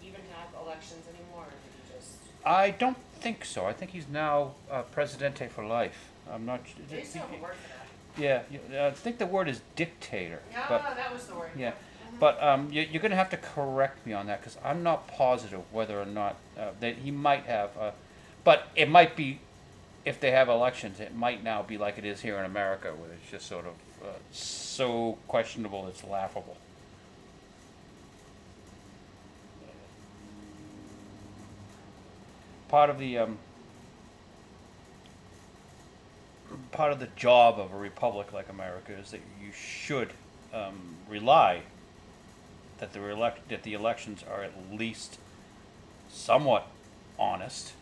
even have elections anymore, or did he just? I don't think so. I think he's now presidente for life. I'm not. They still have a word for that. Yeah, I think the word is dictator. No, but, that was the word. yeah, but you're going to have to correct me on that because I'm not positive whether or not that he might have. But it might be, if they have elections, it might now be like it is here in America, where it's just sort of so questionable it's laughable. Part of the job of a republic like America is that you should rely that the elections are at least somewhat honest.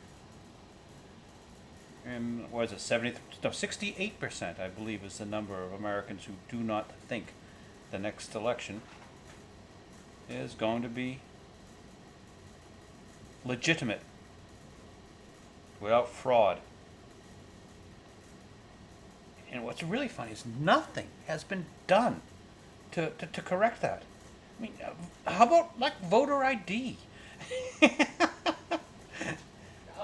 And what is it, 68%, I believe, is the number of Americans who do not think the next election is going to be legitimate, without fraud. And what's really funny is nothing has been done to correct that. I mean, how about like voter ID? Voter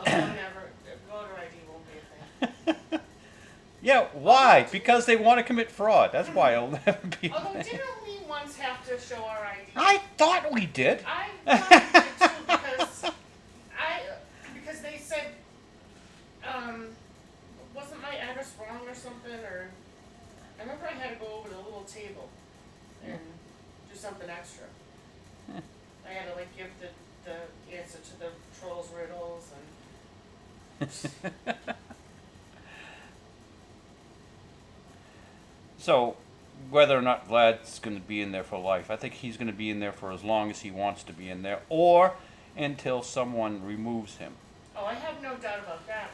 ID won't be a thing. Yeah, why? Because they want to commit fraud. That's why it'll never be a Although, thing. didn't we once have to show our ID? I thought we did. I thought we did too, because they said, wasn't my address wrong or something, or I remember I had to go over to the little table and do something extra. I had to like give the answer to the trolls riddles and So, whether or not Vlad's going to be in there for life, I think he's going to be in there for as long as he wants to be in there, or until someone removes him. oh, I have no doubt about that.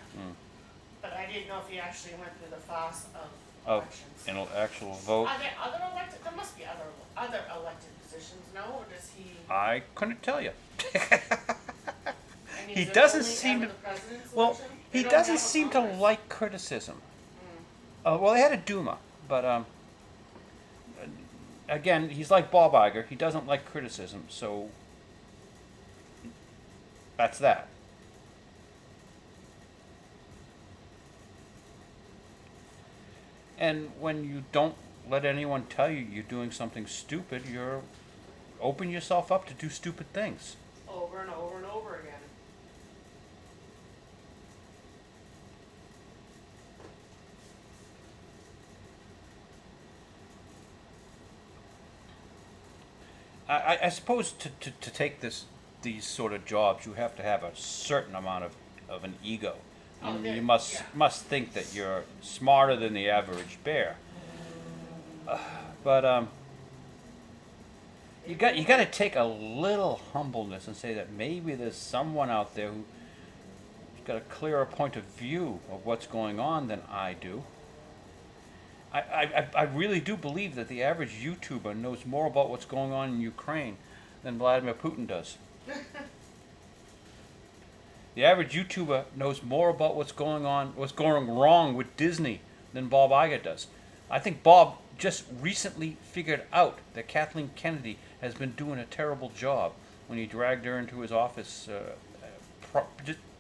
But I didn't know if he actually went through the farce of elections. An actual vote. Are there other elected? There must be other elected positions, no? Or does he? I couldn't tell you. And He is it doesn't only seem ever to. the president's Well, election? They he don't doesn't have a seem to Congress. like criticism. Well, they had a Duma, but again, he's like Bob Iger. He doesn't like criticism, so that's that. And when you don't let anyone tell you you're doing something stupid, you're open yourself up to do stupid things. Over and over and over again. I suppose to take these sort of jobs, you have to have a certain amount of an ego. Oh, You yeah. must think that you're smarter than the average bear. But you got to take a little humbleness and say that maybe there's someone out there who's got a clearer point of view of what's going on than I do. I really do believe that the average YouTuber knows more about what's going on in Ukraine than Vladimir Putin does. The average YouTuber knows more about what's going wrong with Disney than Bob Iger does. I think Bob just recently figured out that Kathleen Kennedy has been doing a terrible job when he dragged her into his office,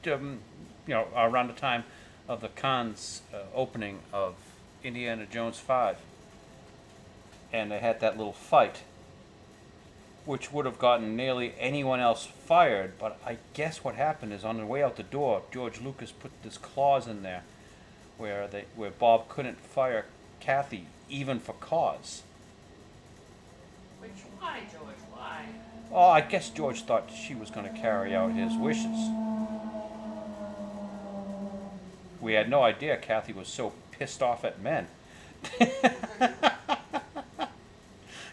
around the time of the Cannes opening of Indiana Jones 5. And they had that little fight, which would have gotten nearly anyone else fired. But I guess what happened is on the way out the door, George Lucas put this clause in there where Bob couldn't fire Kathy even for cause. Which, why, George? Why? Oh, I guess George thought she was going to carry out his wishes. We had no idea Kathy was so pissed off at men.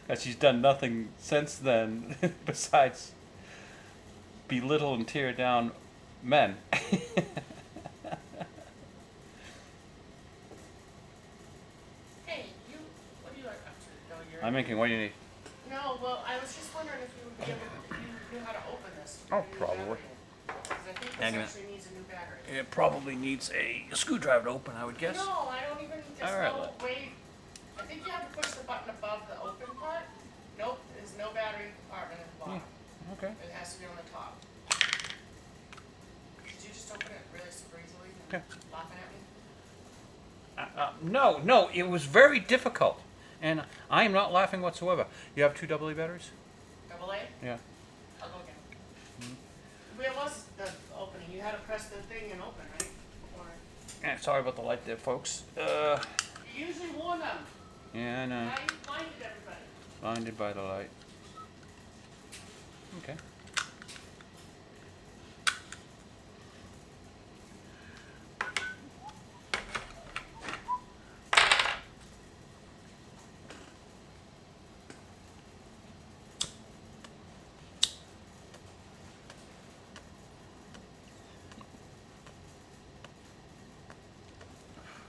Because she's done nothing since then besides belittle and tear down men. Hey, what are you up to? No, I'm making, what do you need? No, well, I was just wondering if you would be able if you knew how to open this. Oh, probably. Because I think Hang on. this actually needs a new battery. It probably needs a screwdriver to open, I would guess. No, I don't even just All right, know. Wait, I think you have to push the button above the open part. Nope, there's no battery compartment at the bottom. Okay. It has to be on the top. Did you just open it really super easily? Okay. Laughing at me? No, it was very difficult. And I am not laughing whatsoever. You have 2 AA batteries? Double A? Yeah. I'll go again. Where was the opening? You had to press the thing and open, right? Or Sorry about the light there, folks. you usually warn them. Yeah, I know. Now you blinded everybody. Blinded by the light. Okay.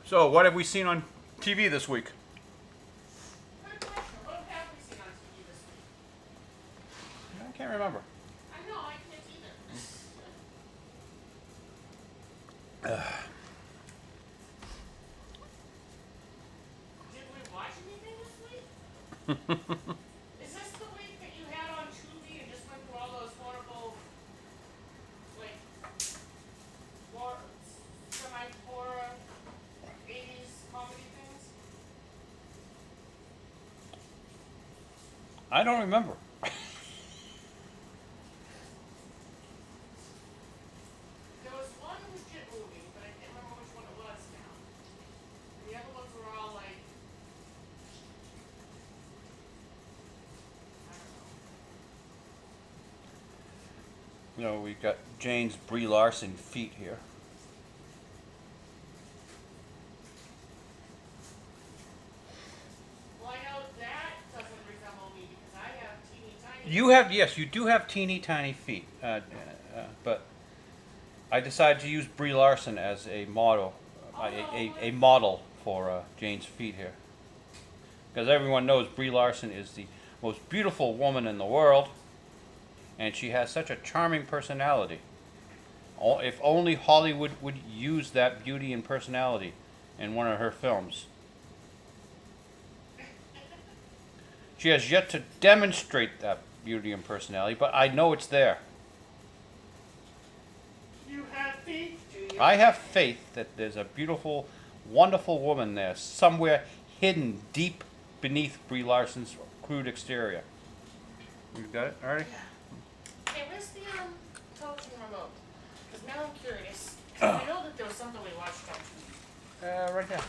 So, what have we seen on TV this week? Good question. What have we seen on TV this week? I can't remember. I know, I can't either. Did we watch anything this week? Is this the week that you had on Tubi and just went through all those horrible, like, semi-horror 80s comedy things? I don't remember. There was one legit movie, but I can't remember which one it was now. And the other ones were all like, I don't know. We've got Jane's Brie Larson feet here. Well, I know that doesn't resemble me because I have teeny tiny. Yes, you do have teeny tiny feet. But I decided to use Brie Larson as a model, a model for Jane's feet here. Because everyone knows Brie Larson is the most beautiful woman in the world, and she has such a charming personality. If only Hollywood would use that beauty and personality in one of her films. She has yet to demonstrate that beauty and personality, but I know it's there. You have feet, do you? I have faith that there's a beautiful, wonderful woman there, somewhere hidden deep beneath Brie Larson's crude exterior. You got it already? Yeah. Hey, where's the television remote? Because now I'm curious. I know that there was something we watched on TV. Right there.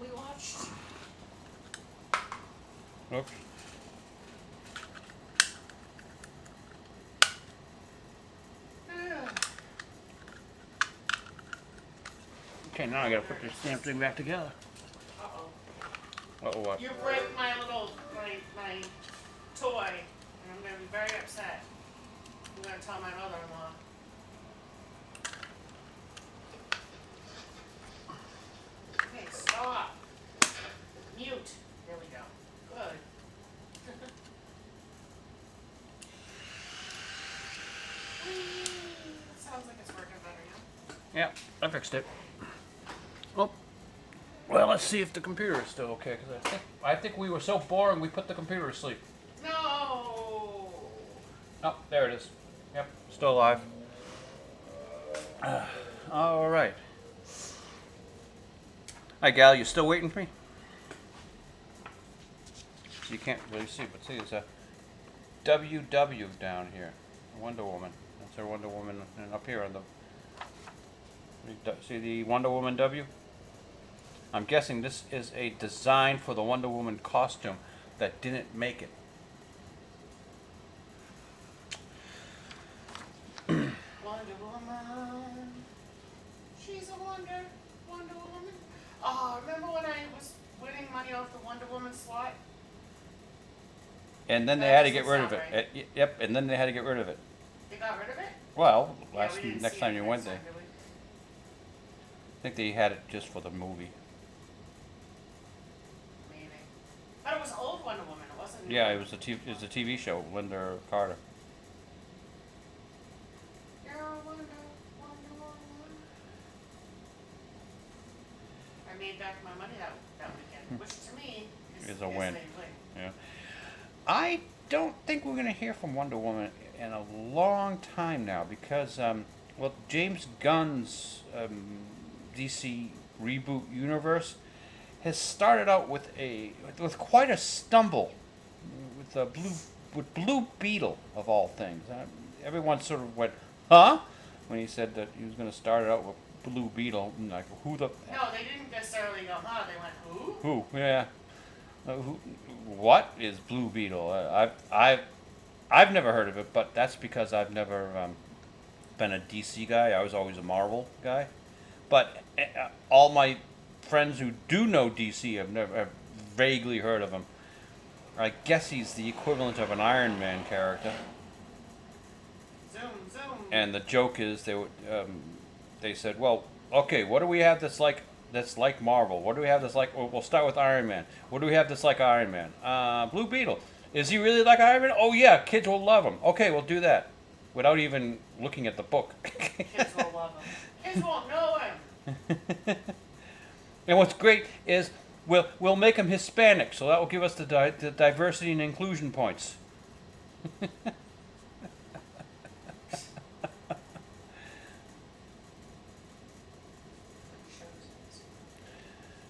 We watched. Oops. Okay, now I gotta put this damn thing back together. Uh-oh. Uh-oh, what? You break my little, my toy, and I'm going to be very upset. I'm going to tell my mother-in-law. Yeah, I fixed it. Oh, well, let's see if the computer is still okay. Because I think we were so boring we put the computer to sleep. No. Oh, there it is. Yep, still alive. All right. Hi, Gal. You still waiting for me? You can't really see, but see, there's a WW down here. Wonder Woman. That's her Wonder Woman, and up here on the. See the Wonder Woman W? I'm guessing this is a design for the Wonder Woman costume that didn't make it. Wonder Woman. She's a Wonder Woman. Oh, remember when I was winning money off the Wonder Woman slot? And then they That had to get doesn't rid of sound it. Yep, and then they had to get rid of it. They got rid of it? Well, Yeah, we didn't next see time it you next went there. time, did we? I think they had it just for the movie. Maybe. But it was old Wonder Woman. It wasn't new. Yeah, it was a TV show, Linda Carter. You're a Wonder Woman. I made back my money that weekend, which to me Is a win. a win. Yeah. I don't think we're going to hear from Wonder Woman in a long time now because, well, James Gunn's DC reboot universe has started out with quite a stumble with Blue Beetle of all things. Everyone sort of went, huh? When he said that he was going to start it out with Blue Beetle, and like, who the? No, they didn't necessarily go, huh? They went, who? Who? Yeah. What is Blue Beetle? I've never heard of it, but that's because I've never been a DC guy. I was always a Marvel guy. But all my friends who do know DC have vaguely heard of him. I guess he's the equivalent of an Iron Man character. Zoom, zoom. And the joke is they said, well, okay, what do we have that's like Marvel? What do we have that's like? We'll start with Iron Man. What do we have that's like Iron Man? Blue Beetle. Is he really like Iron Man? Oh yeah, kids will love him. Okay, we'll do that, without even looking at the book. Kids will love him. Kids won't know him. And what's great is we'll make him Hispanic, so that will give us the diversity and inclusion points.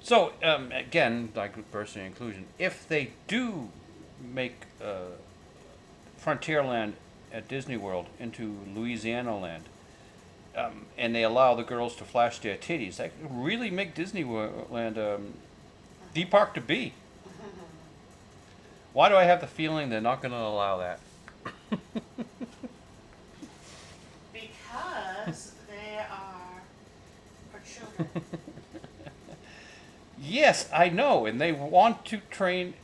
So, again, like diversity and inclusion, if they do make Frontierland at Disney World into Louisiana Land, and they allow the girls to flash their titties, that could really make Disneyland the park to be. Why do I have the feeling they're not going to allow that? Because they are for children. Yes, I know, and they want to train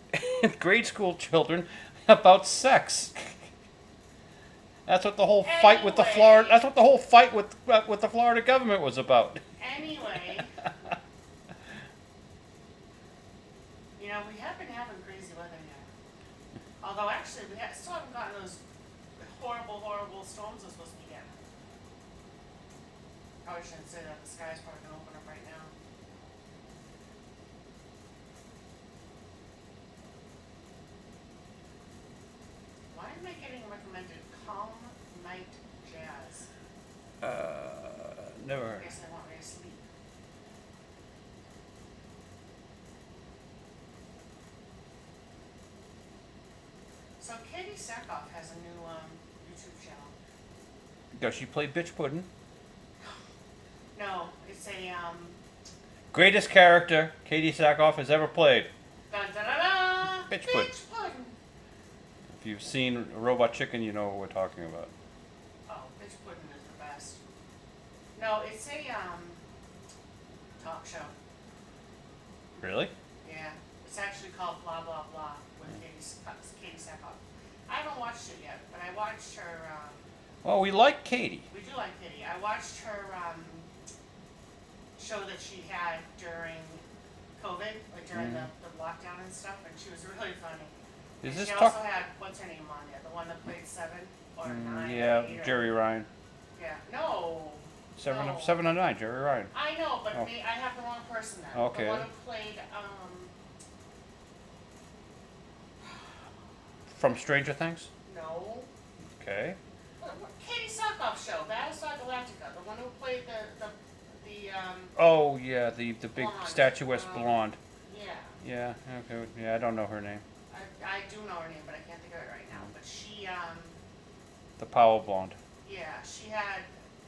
grade school children about sex. That's what the whole fight with the Florida. That's what the whole fight with the Florida government was about. Anyway, you know, we have been having crazy weather here. Although actually, still haven't gotten those horrible, horrible storms we're supposed to be getting. Probably shouldn't say that. The sky's probably gonna open up right now. Why am I getting recommended calm night jazz? Never I heard. guess they want me to sleep. So Katie Sackhoff has a new YouTube channel. Does she play bitch pudding? No, it's a Greatest character Katie Sackhoff has ever played. dun da da da Bitch pudding. pudding. If you've seen Robot Chicken, you know what we're talking about. Oh, bitch pudding is the best. No, it's a talk show. Really? Yeah, it's actually called Blah Blah Blah with Katie Sackhoff. I haven't watched it yet, but I watched her. Well, we like Katie. We do like Katie. I watched her show that she had during COVID, like during the lockdown and stuff, and she was really funny. Is And this she talk? also had, what's her name on there? The one that played 7 or 9 or Yeah, 8 or, Jerry Ryan. Yeah. No. No. 709, Jerry Ryan. I know, but Oh. I have the wrong person then. Okay. The one who played, From Stranger Things? no. Okay. Katie Sackhoff show, Battlestar Galactica. The one who played the Oh, yeah, the big Blonde. statuesque blonde. yeah. Yeah, okay. Yeah, I don't know her name. I do know her name, but I can't think of it right now. But she, The Powell blonde. yeah, she had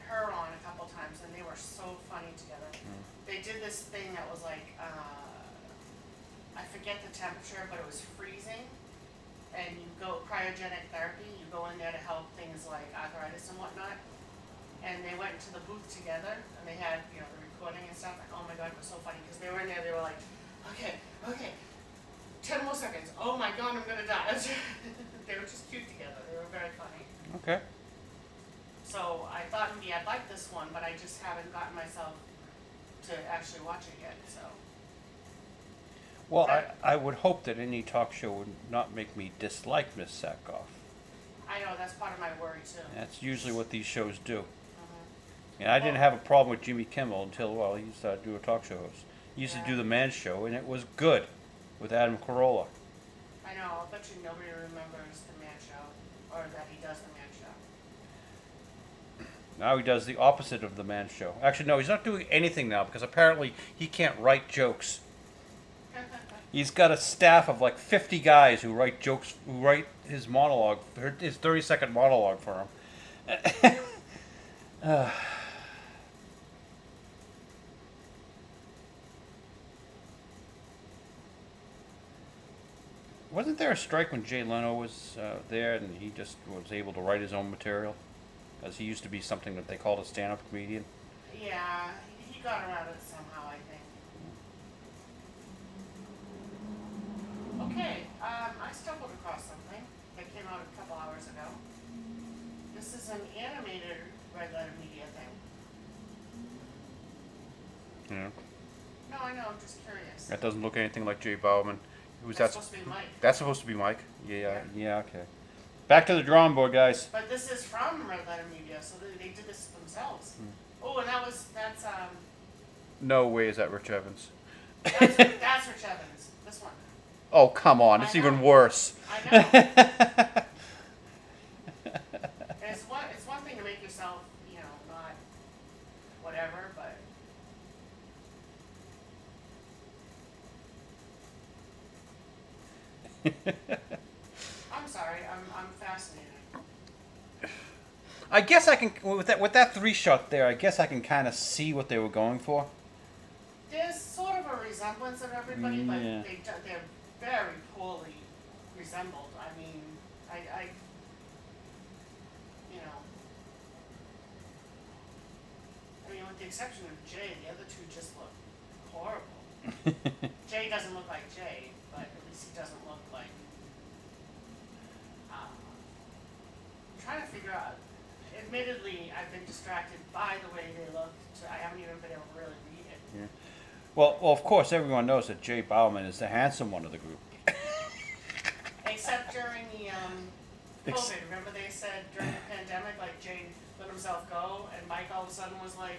her on a couple times, and they were so funny together. They did this thing that was like, I forget the temperature, but it was freezing. And you go cryogenic therapy. You go in there to help things like arthritis and whatnot. And they went into the booth together, and they had the recording and stuff. Like, oh my god, it was so funny because they were in there. They were like, okay, 10 more seconds. Oh my god, I'm gonna die. They were just cute together. They were very funny. Okay. So I thought maybe I'd like this one, but I just haven't gotten myself to actually watch it yet. So. Well, I would hope that any talk show would not make me dislike Miss Sackhoff. I know, that's part of my worry too. That's usually what these shows do. Mm-hmm. And I didn't have a problem with Jimmy Kimmel until, well, he started to do a talk show host. He used to do the Man Show, and it was good with Adam Carolla. I know, I'll bet you nobody remembers the Man Show, or that he does the Man Show. Now he does the opposite of the Man Show. Actually, no, he's not doing anything now because apparently he can't write jokes. He's got a staff of like 50 guys who write jokes, who write his monologue, his 30-second monologue for him. Wasn't there a strike when Jay Leno was there and he just was able to write his own material? As he used to be something that they called a stand-up comedian. Yeah, he got around it somehow, I think. Okay, I stumbled across something that came out a couple hours ago. This is an animated Red Letter Media thing. Yeah. No, I know, I'm just curious. That doesn't look anything like Jay Bauman. Who's That's that? supposed to be Mike. That's supposed to be Mike. Yeah, okay. Back to the drawing board, guys. But this is from Red Letter Media, so they did this themselves. Oh, and that's No way is that Rich Evans. that's Rich Evans. This one. Oh, come on. I It's know. even worse. I know. It's one thing to make yourself, not whatever, but I'm sorry, I'm fascinated. I guess I can, with that 3-shot there, I guess I can kind of see what they were going for. There's sort of a resemblance of everybody, but Yeah. they're very poorly resembled. I mean, I with the exception of Jay, the other two just look horrible. Jay doesn't look like Jay, but at least he doesn't look like. I'm trying to figure out. Admittedly, I've been distracted by the way they look. So I haven't even been able to really read it. Yeah. Well, of course, everyone knows that Jay Bauman is the handsome one of the group. Except during the COVID. Remember they said during the pandemic, like Jay let himself go, and Mike all of a sudden was like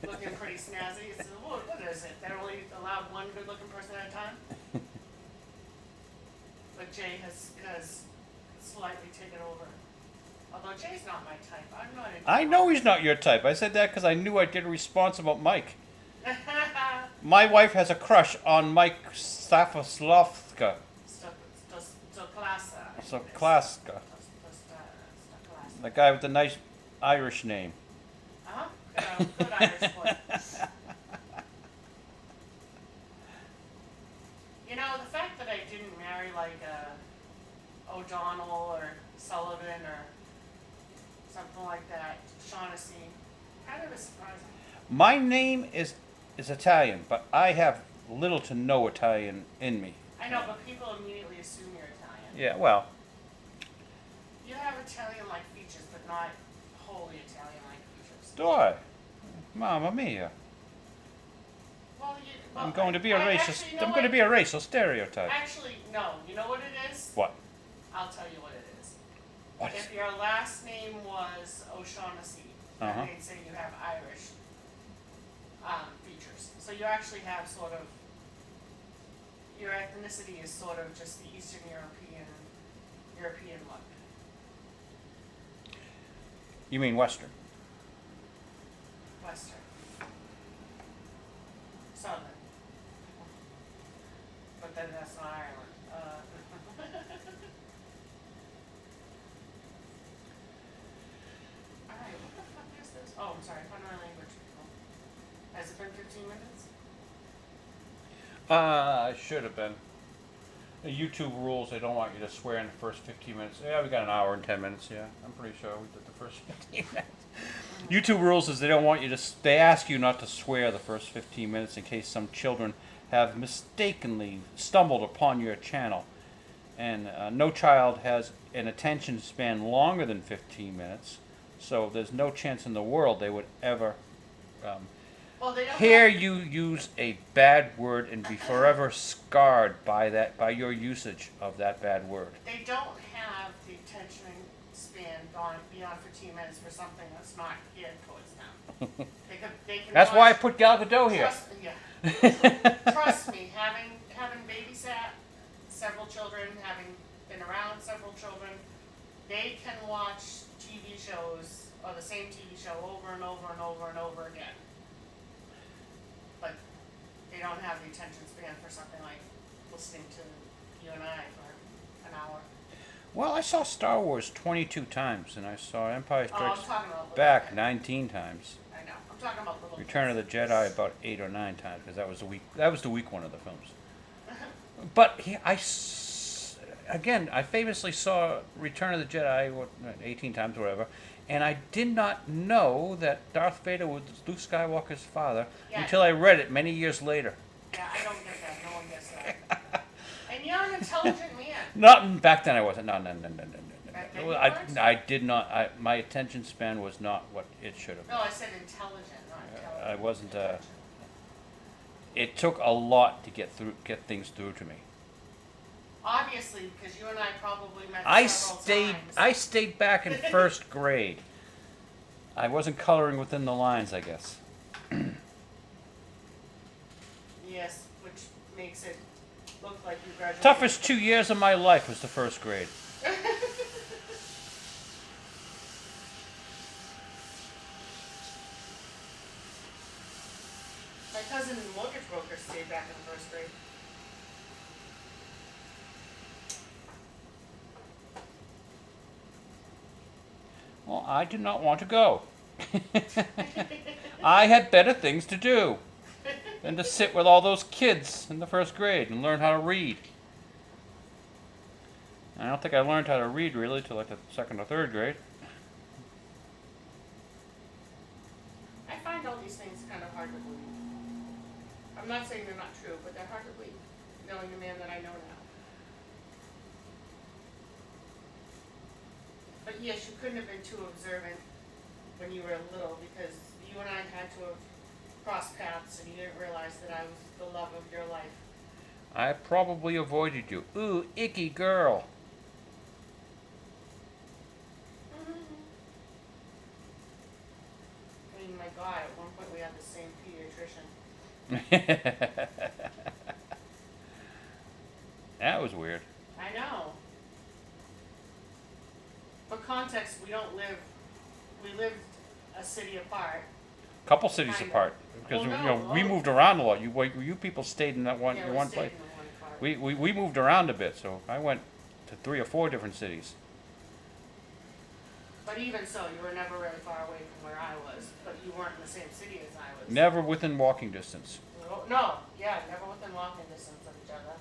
looking pretty snazzy. He said, what is it? They're only allowed one good-looking person at a time? But Jay has slightly taken over. Although Jay's not my type. I'm not into I know he's not your type. I said that because I knew I did a response about Mike. My wife has a crush on Mike Stafoslovska. Soklaska. The guy with the nice Irish name. Uh-huh. Good Irish boy. The fact that I didn't marry like O'Donnell or Sullivan or something like that, Shaughnessy, kind of is surprising. My name is Italian, but I have little to no Italian in me. I know, but people immediately assume you're Italian. Yeah, well. You have Italian-like features, but not wholly Italian-like features. Do I? Mamma mia. Well, I'm going to be a racist. Actually, I'm going to be a racial stereotype. Actually, no. You know what it is? What? I'll tell you what it is. What? If your last name was O'Shaughnessy, Uh-huh. And they'd say you have Irish features. So you actually have sort of, your ethnicity is sort of just the Eastern European look. You mean Western? Western. Southern. But then that's not Ireland. Alright, what the fuck is this? Oh, I'm sorry, find my language. Has it been 15 minutes? Should have been. The YouTube rules, they don't want you to swear in the first 15 minutes. Yeah, we got an hour and 10 minutes, yeah. I'm pretty sure we did the first 15 minutes. YouTube rules is they don't want you to, they ask you not to swear the first 15 minutes in case some children have mistakenly stumbled upon your channel. And no child has an attention span longer than 15 minutes, so there's no chance in the world they would ever Well, they don't hear have, you use a bad word and be forever scarred by your usage of that bad word. they don't have the attention span beyond 15 minutes for something that's not geared towards them. They can That's why I watch- put Gal Gadot here. Trust me, having babysat several children, having been around several children, they can watch TV shows or the same TV show over and over and over and over again. But they don't have the attention span for something like listening to you and I for an hour. Well, I saw Star Wars 22 times, and I saw Empire Oh, I'm Strikes talking about little Back kids. 19 times. I know. I'm talking about little Return of the kids. Jedi about 8 or 9 times, because that was the weak one of the films. But again, I famously saw Return of the Jedi 18 times, or whatever, and I did not know that Darth Vader was Luke Skywalker's father Yeah. until I read it many years later. Yeah, I don't get that. No one gets that. And you're an intelligent man. Not back then. I wasn't. No. Back then you weren't? I did not. My attention span was not what it should have been. No, I said intelligent, not intelligent. I wasn't. It took a lot to get things through to me. Obviously, because you and I probably met I several times. stayed back in first grade. I wasn't coloring within the lines, I guess. Yes, which makes it look like you graduated. Toughest 2 years of my life was the first grade. My cousin and mortgage broker stayed back in first grade. Well, I did not want to go. I had better things to do than to sit with all those kids in the first grade and learn how to read. I don't think I learned how to read really till like the second or third grade. I find all these things kind of hard to believe. I'm not saying they're not true, but they're hard to believe, knowing the man that I know now. But yes, you couldn't have been too observant when you were little, because you and I had to have crossed paths and you didn't realize that I was the love of your life. I probably avoided you. Ooh, icky girl. I mean, my God, at one point we had the same pediatrician. That was weird. I know. For context, we lived a city apart. Couple cities Kinda. apart, because Well, no, we moved around a lot. You people stayed in that one Yeah, in we one stayed place. in one part. We moved around a bit, so I went to 3 or 4 different cities. But even so, you were never really far away from where I was, but you weren't in the same city as I was. Never within walking distance. No, yeah, never within walking distance of each other.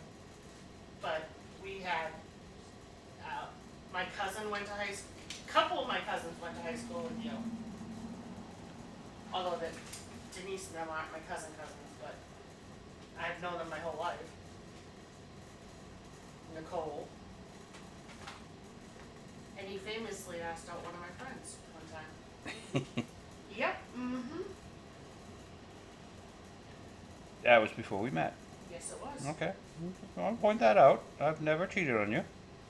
But we had, my cousin went to high school, a couple of my cousins went to high school with you. Although that Denise and them aren't my cousins, but I've known them my whole life. Nicole. And he famously asked out one of my friends one time. Yep, mm-hmm. That was before we met. Yes, it was. Okay. I'll point that out. I've never cheated on you.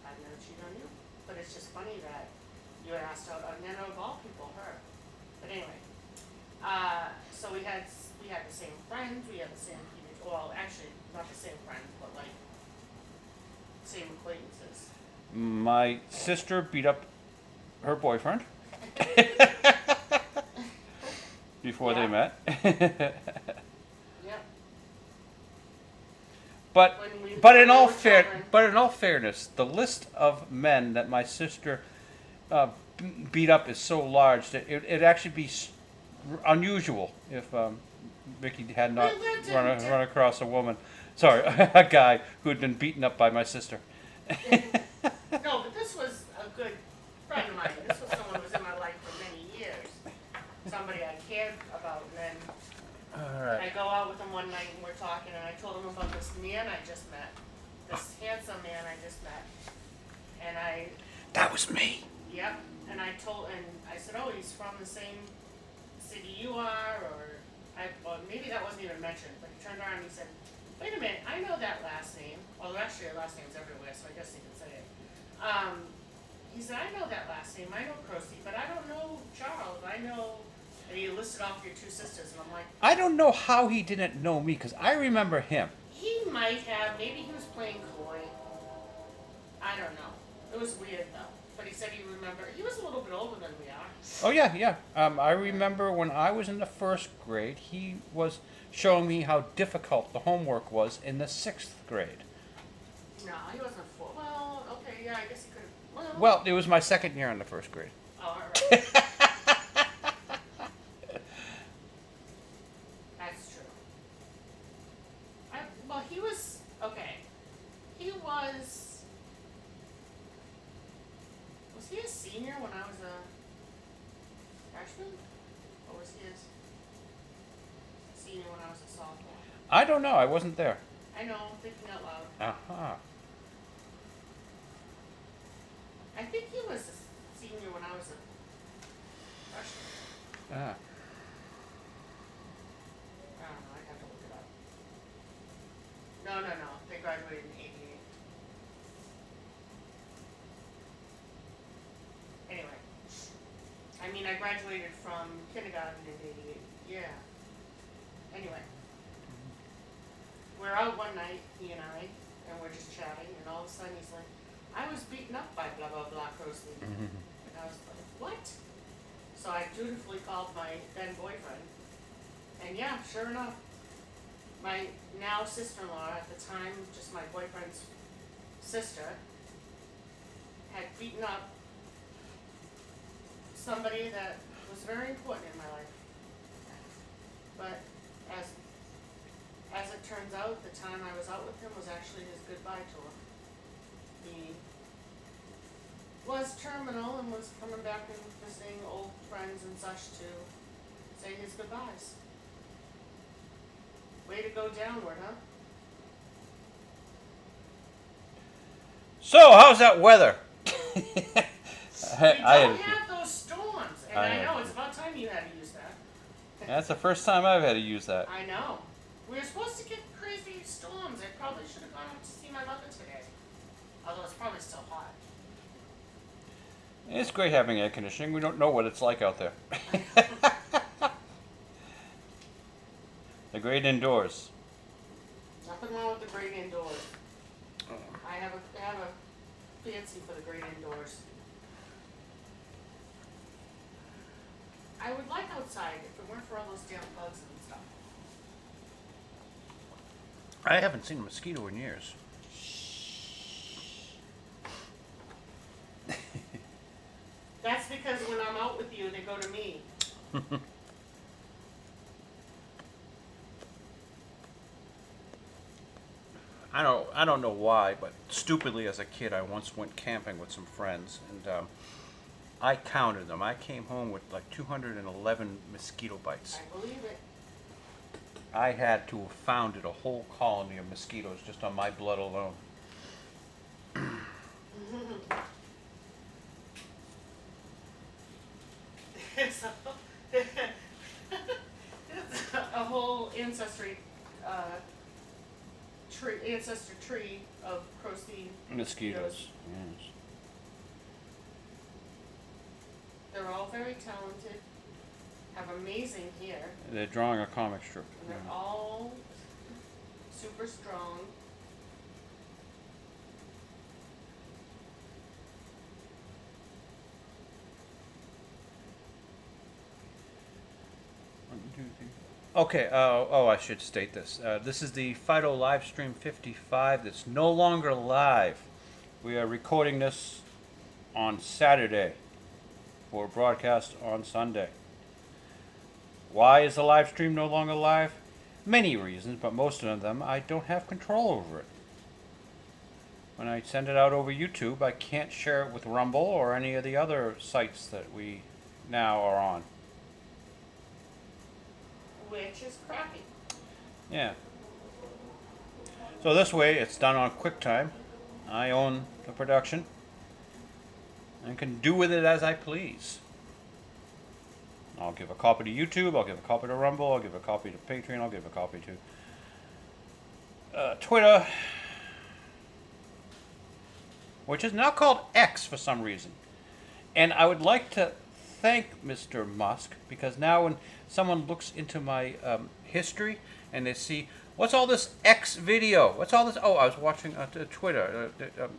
I've never cheated on you. But it's just funny that you asked out, and then of all people, her. But anyway, so we had the same friends, we had the same teenage, well, actually, not the same friends, but like, same acquaintances. My sister beat up her boyfriend before they met. Yep. But When but we in all were children. but in all fairness, the list of men that my sister beat up is so large that it'd actually be unusual if Vicky had not We lived in run across a woman. Sorry, a guy who had been beaten up by my sister. No, but this was a good friend of mine. This was someone who was in my life for many years. Somebody I cared about, and then All right. I go out with him one night and we're talking, and I told him about this man I just met, this handsome man I just met, and That was me. yep, and I said, oh, he's from the same city you are, or maybe that wasn't even mentioned, but he turned around and he said, wait a minute, I know that last name. Well, actually, their last name's everywhere, so I guess you can say it. He said, I know that last name, I know Croce, but I don't know Charles, I know, and he listed off your two sisters, and I'm like, I don't know how he didn't know me because I remember him. he might have, maybe he was playing coy. I don't know. It was weird though. But he said he remembered, he was a little bit older than we are. Oh yeah, yeah. I remember when I was in the 1st grade, he was showing me how difficult the homework was in the 6th grade. No, he wasn't full. Well, okay, yeah, I guess he could have. Well, it was my 2nd year in the 1st grade. Oh, alright. That's true. Well, he was, okay. He was he a senior when I was a freshman? Or was he a senior when I was a sophomore? I don't know. I wasn't there. I know, I'm thinking out loud. Uh-huh. I think he was a senior when I was a freshman. Ah. I don't know, I'd have to look it up. No. They graduated in '88. Anyway. I mean, I graduated from kindergarten in '88. Yeah. Anyway. We're out one night, he and we're just chatting, and all of a sudden he's like, I was beaten up by blah, blah, blah, Croce. And I was like, what? So I dutifully called my then boyfriend. And yeah, sure enough, my now sister-in-law, at the time, just my boyfriend's sister, had beaten up somebody that was very important in my life. But as it turns out, the time I was out with him was actually his goodbye tour. He was terminal and was coming back and visiting old friends and such to say his goodbyes. Way to go downward, huh? So, how's that weather? We don't have those storms, and I know it's about time you had to use that. That's the first time I've had to use that. I know. We were supposed to get crazy storms. I probably should have gone up to see my mother today. Although it's probably still hot. It's great having air conditioning. We don't know what it's like out there. The great indoors. Nothing wrong with the great indoors. I have a fancy for the great indoors. I would like outside if it weren't for all those damn bugs and stuff. I haven't seen a mosquito in years. That's because when I'm out with you, they go to me. I don't know why, but stupidly as a kid, I once went camping with some friends, and I counted them. I came home with like 211 mosquito bites. I believe it. I had to have founded a whole colony of mosquitoes just on my blood alone. It's a whole ancestry ancestor tree of Croce Mosquitoes. Yes. They're all very talented. have amazing hair. They're drawing a comic strip. And they're all super strong. Okay, I should state this. This is the Phydeaux Livestream 55 that's no longer live. We are recording this on Saturday for broadcast on Sunday. Why is the live stream no longer live? Many reasons, but most of them I don't have control over it. When I send it out over YouTube, I can't share it with Rumble or any of the other sites that we now are on. Which is crappy. Yeah. So this way, it's done on QuickTime. I own the production and can do with it as I please. I'll give a copy to YouTube, I'll give a copy to Rumble, I'll give a copy to Patreon, I'll give a copy to Twitter, which is now called X for some reason. And I would like to thank Mr. Musk, because now when someone looks into my history and they see, what's all this X video? What's all this? Oh, I was watching Twitter.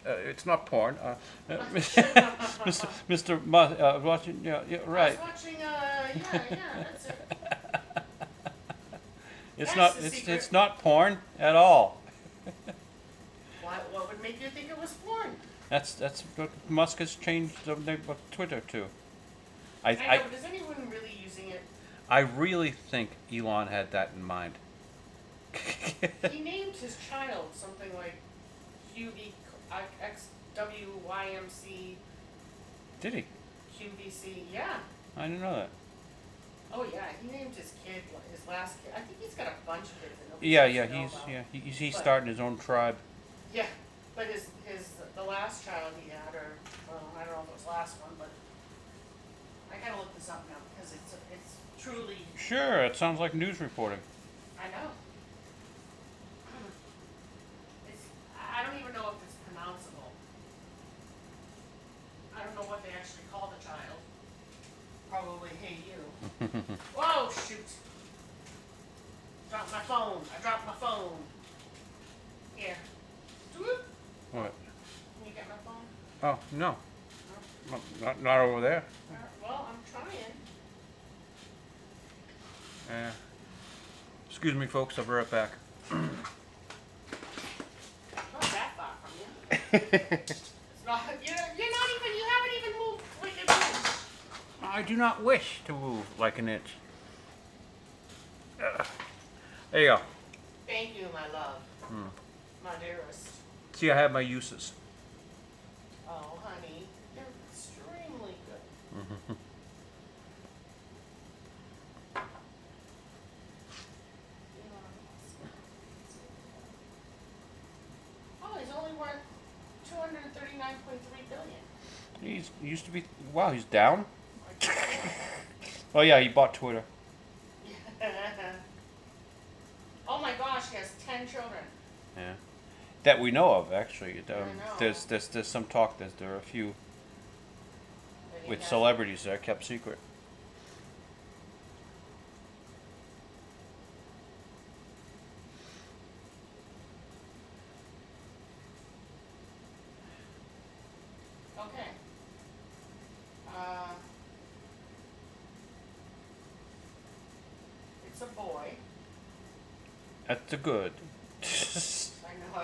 It's not porn. Mr. Musk, watching, yeah, right. I was watching, that's it. It's not porn at all. What would make you think it was porn? That's what Musk has changed the name of Twitter to. I know, but is anyone really using it? I really think Elon had that in mind. He named his child something like XWYMC. Did he? QVC, yeah. I didn't know that. Oh yeah, he named his kid, his last kid. I think he's got a bunch of kids. He's starting his own tribe. Yeah, but the last child he had, or I don't know if it was the last one, but I gotta look this up now because it's truly. Sure, it sounds like news reporting. I know. I don't even know if it's pronounceable. I don't know what they actually call the child. Probably, hey you. Whoa, shoot. Dropped my phone. I dropped my phone. Here. Doop. What? Can you get my phone? Oh, no. No? Not over there. Well, I'm trying. Excuse me, folks. I'll be right back. Not that far from you. It's not, you haven't even moved like an inch. I do not wish to move like an inch. There you go. Thank you, my love. My dearest. See, I have my uses. Oh, honey, you're extremely good. Oh, he's only worth $239.3 billion. He used to be. Wow, he's down. Oh yeah, he bought Twitter. Oh my gosh, he has 10 children. Yeah, that we know of actually. I know. There's some talk. There are a few And he with has- celebrities that are kept secret. Okay. It's a boy. That's a good. I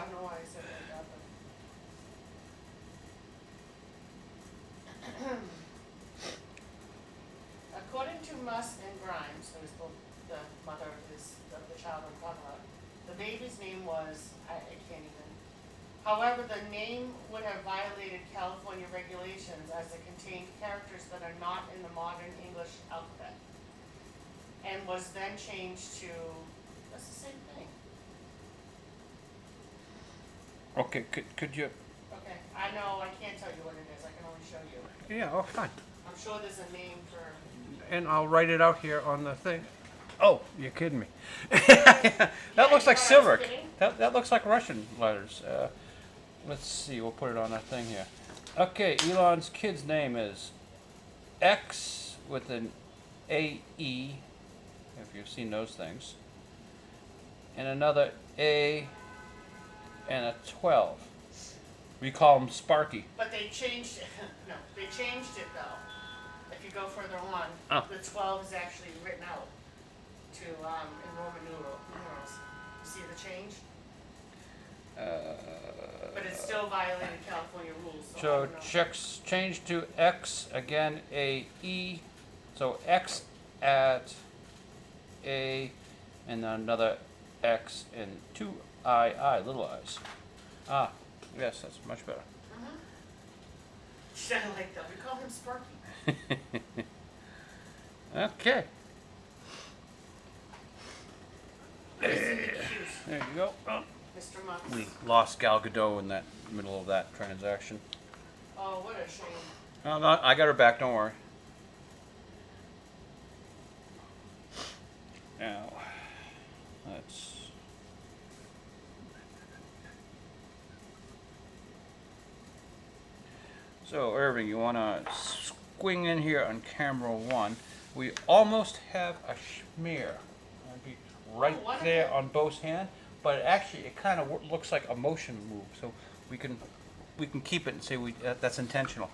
don't know why I said that, but according to Musk and Grimes, who is the mother of the child we're talking about, the baby's name was I can't even. However, the name would have violated California regulations as it contained characters that are not in the modern English alphabet, and was then changed to. That's the same thing. Okay, could you? Okay, I know, I can't tell you what it is, I can only show you. Yeah, oh fine. I'm sure there's a name for, And I'll write it out here on the thing. Oh, you're kidding me. That looks like you thought I was Silver. kidding? That looks like Russian letters. Let's see, we'll put it on that thing here. Okay, Elon's kid's name is X with an AE, if you've seen those things, and another A, and a 12. We call them Sparky. But they changed it. No, they changed it though. If you go further on, Oh. the 12 is actually written out to in Roman numerals. You see the change? But it's still violating California rules. So I So don't know. checks change to X again, AE. So X at A, and another X and two II, little i's. Ah, yes, that's much better. I like that. We call him Sparky. Okay, Cute. there you go. Oh, Mr. Mux. we lost Gal Gadot in that middle of that transaction. Oh, what a shame. Oh, no, I got her back. Don't worry. Now, let's. So, Irving, you want to swing in here on camera 1. We almost have a schmear. It'll be right what? there on Bo's hand, but actually it kind of looks like a motion move, so we can keep it and say that's intentional.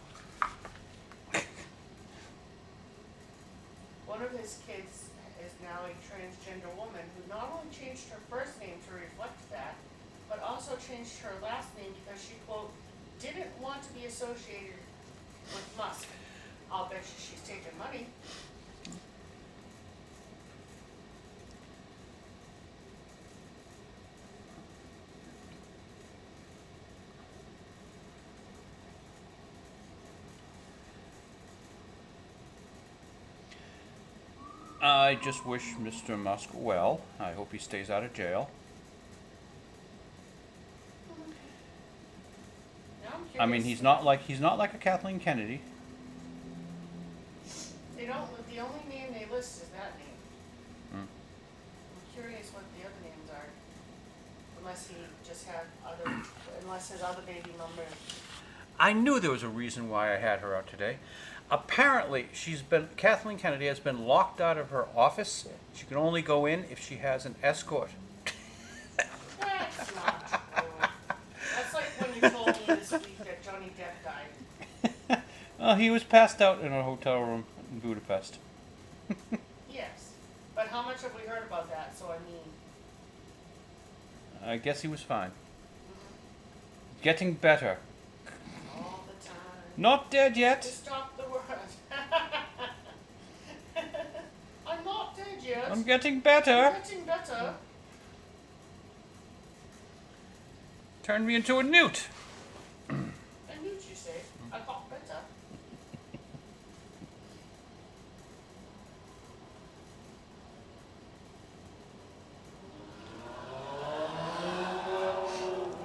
One of his kids is now a transgender woman who not only changed her first name to reflect that, but also changed her last name because she, quote, didn't want to be associated with Musk. I'll bet you she's taking money. I just wish Mr. Musk well. I hope he stays out of jail. Now I'm I mean, curious. he's not like a Kathleen Kennedy. They don't. The only name they list is that name. Hmm. I'm curious what the other names are. Unless he just had other. Unless his other baby number. I knew there was a reason why I had her out today. Apparently, Kathleen Kennedy has been locked out of her office. She can only go in if she has an escort. That's not true. That's like when you told me this week that Johnny Depp died. Well, he was passed out in a hotel room in Budapest. Yes. But how much have we heard about that? So I mean. I guess he was fine. Getting better. All the time. Not dead yet. To stop the word. I'm not dead yet. I'm getting better. I'm getting better. Turned me into a newt. I knew what you say. I got better.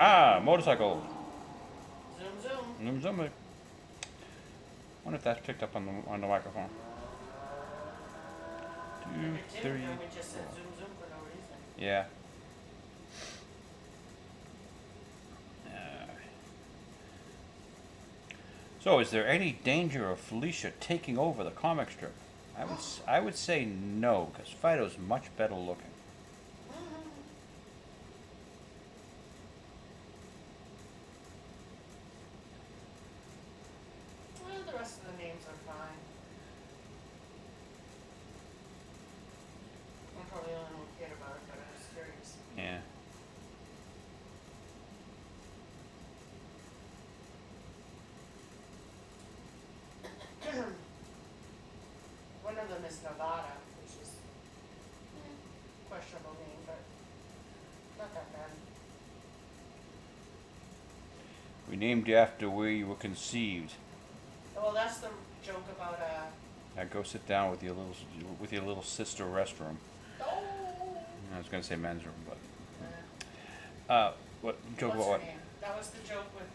Ah, motorcycle. Zoom, zoom. Zoom, zoom. I wonder if that's picked up on the microphone. If 2, it did, 3. then we just said zoom, zoom for no reason. Yeah. So, is there any danger of Felicia taking over the comic strip? I would say no, because Phydeaux's much better looking. Well, the rest of the names are fine. I'm probably the only one who cared about it, but I was curious. Yeah. One of them is Nevada, which is questionable name, but not that bad. We named you after where you were conceived. Well, that's the joke about Now go sit down with your little sister restroom. oh, I was gonna say men's room, but what joke what's about her what? name? That was the joke with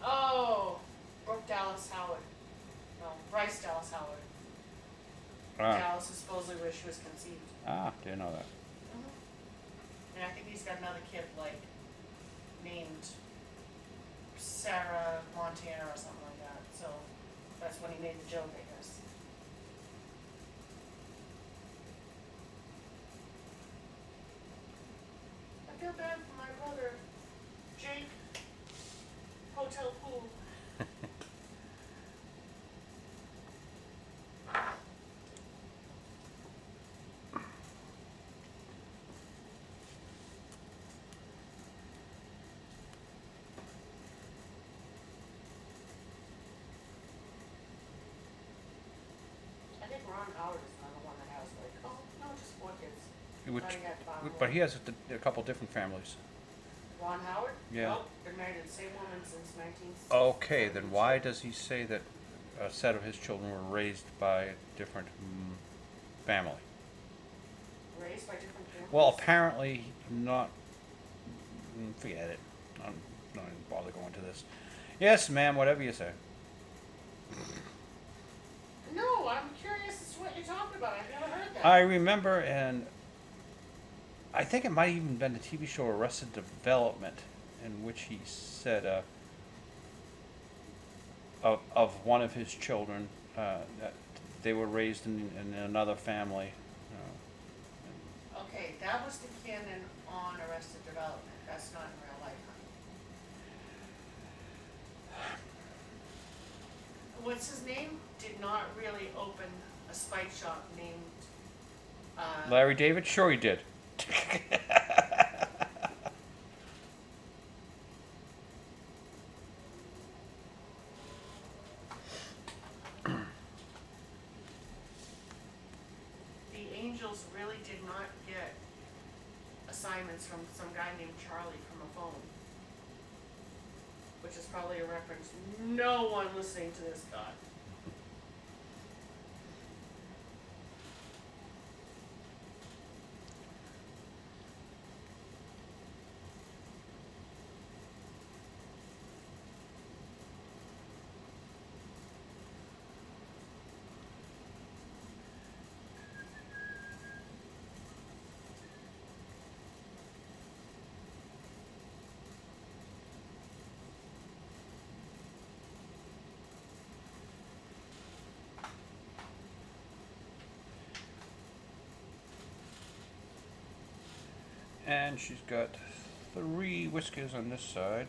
oh, Brooke Dallas Howard. No, Bryce Dallas Howard. Ah, Dallas is supposedly where she was conceived. didn't know that. And I think he's got another kid like named Sarah Montana or something like that. So that's when he made the joke, I guess. that bad for my brother, Jake. Hotel pool. I think Ron Howard is another one that has like, oh no, just 4 kids. But he has a couple different families. Ron Howard? Yeah. Nope, been married to the same woman since 1960. Okay, then why does he say that a set of his children were raised by a different family? Raised by different families? Well, apparently not. Forget it. I'm not even bother going to this. Yes, ma'am, whatever you say. No, I'm curious as to what you're talking about. I've never heard that. I remember, and I think it might have even been the TV show Arrested Development, in which he said of one of his children that they were raised in another family. Okay, that was the canon on Arrested Development. That's not in real life, honey. What's his name? Did not really open a spike shop named... Larry David? Sure he did. The Angels really did not get assignments from some guy named Charlie from a phone. Which is probably a reference no one listening to this got. And she's got 3 whiskers on this side.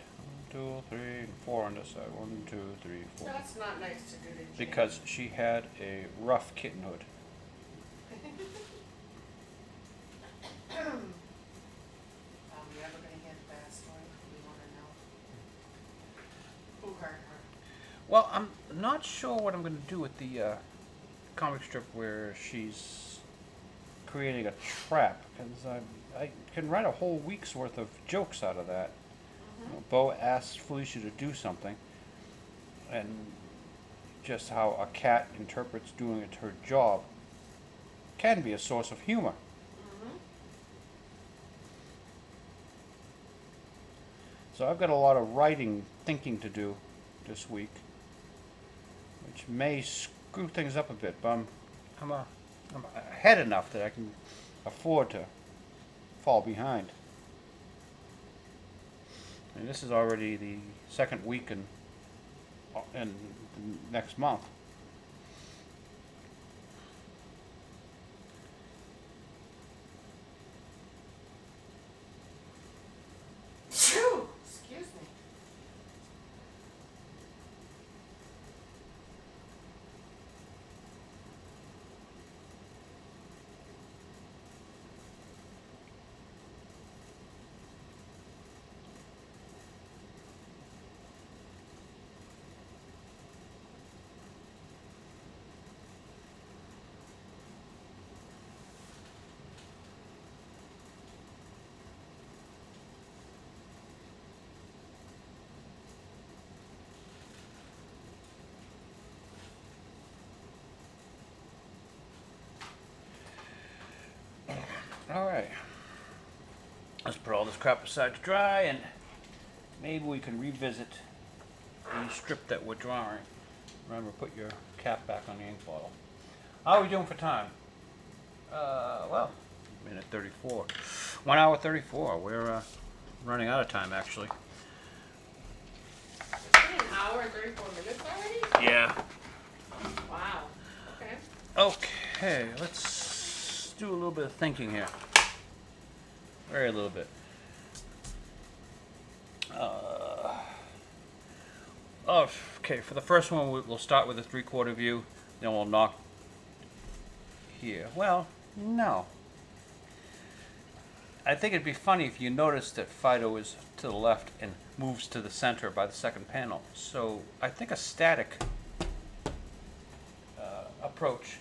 1, 2, 3, and 4 on this side. 1, 2, 3, 4. That's not nice to do to Jane. Because she had a rough kittenhood. Are we ever going to get that story? We want to know. Who hurt her? Well, I'm not sure what I'm going to do with the comic strip where she's creating a trap, because I can write a whole week's worth of jokes out of that. Bo asks Felicia to do something, and just how a cat interprets doing it her job can be a source of humor. So I've got a lot of writing, thinking to do this week, which may screw things up a bit, but I'm ahead enough that I can afford to fall behind. And this is already the second week in next month. Phew! Excuse me. Alright. Let's put all this crap aside to dry, and maybe we can revisit the strip that we're drawing. Remember, put your cap back on the ink bottle. How are we doing for time? Well, minute 34. 1 hour 34. We're running out of time, actually. It's been an hour and 34 minutes already? Yeah. Wow. Okay. Okay, let's do a little bit of thinking here. Very little bit. Oh, okay, for the first one, we'll start with a 3/4 view, then we'll knock here. Well, no. I think it'd be funny if you noticed that Phydeaux is to the left and moves to the center by the second panel. So I think a static approach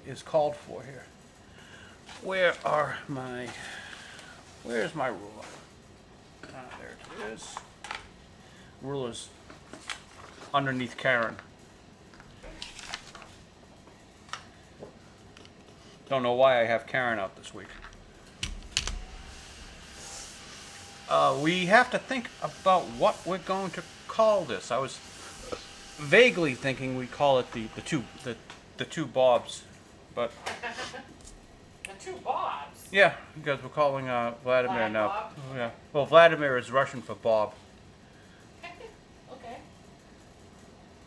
is called for here. Where's my ruler? There it is. Ruler's underneath Karen. Don't know why I have Karen out this week. We have to think about what we're going to call this. I was vaguely thinking we'd call it the two Bobs, but The two Bobs. yeah, because we're calling Vladimir Vlad now. Bob? Yeah, well, Vladimir is Russian for Bob. Okay.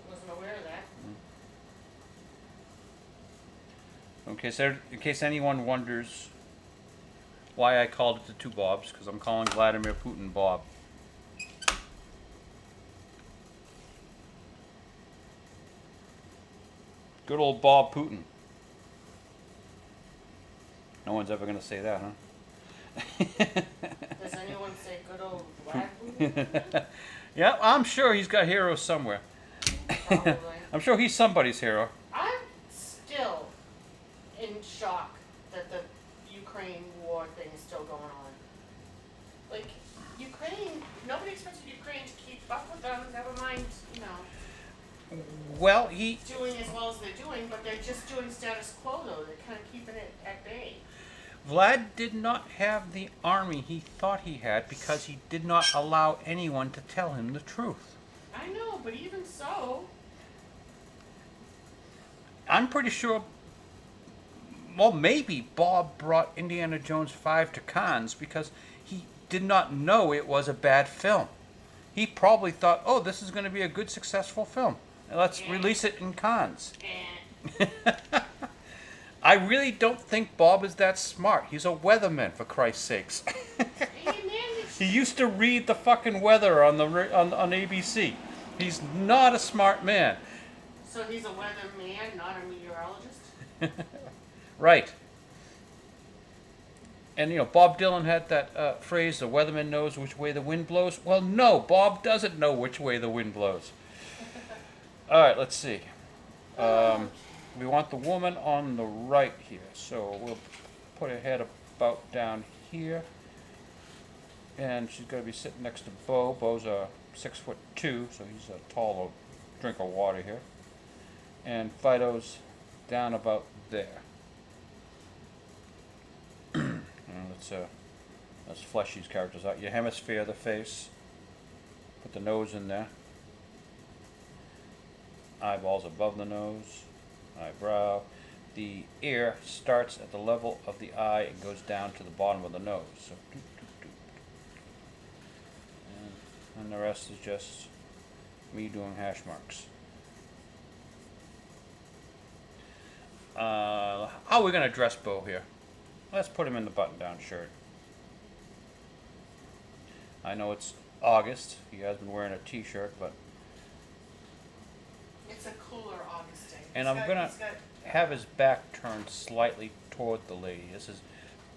Wasn't aware of that. In case anyone wonders why I called it the two Bobs, because I'm calling Vladimir Putin Bob. Good old Bob Putin. No one's ever going to say that, huh? Does anyone say good old Vlad Putin? Yeah, I'm sure he's got heroes somewhere. Probably. I'm sure he's somebody's hero. I'm still in shock that the Ukraine war thing is still going on. Like, Ukraine, nobody expected Ukraine to keep up with them, never mind, Well, doing as well as they're doing, but they're just doing status quo, though. They're kind of keeping it at bay. Vlad did not have the army he thought he had because he did not allow anyone to tell him the truth. I know, but even so, I'm pretty sure, well, maybe Bob brought Indiana Jones 5 to Cannes because he did not know it was a bad film. He probably thought, oh, this is going to be a good, successful film. Let's release it in Cannes. I really don't think Bob is that smart. He's a weatherman, for Christ's sakes. He used to read the fucking weather on ABC. He's not a smart man. So he's a weatherman, not a meteorologist? Right. And, Bob Dylan had that phrase, the weatherman knows which way the wind blows. Well, no, Bob doesn't know which way the wind blows. All right, let's see. We want the woman on the right here, so we'll put her head about down here. And she's going to be sitting next to Bo. Bo's 6'2", so he's a tall drink of water here. And Phydeaux's down about there. And let's flesh these characters out. You hemisphere the face. Put the nose in there. Eyeballs above the nose. Eyebrow. The ear starts at the level of the eye and goes down to the bottom of the nose. So, and the rest is just me doing hash marks. How are we going to dress Bo here? Let's put him in the button-down shirt. I know it's August. He has been wearing a t-shirt, but... It's a cooler August day. And I'm going to have his back turned slightly toward the lady. This is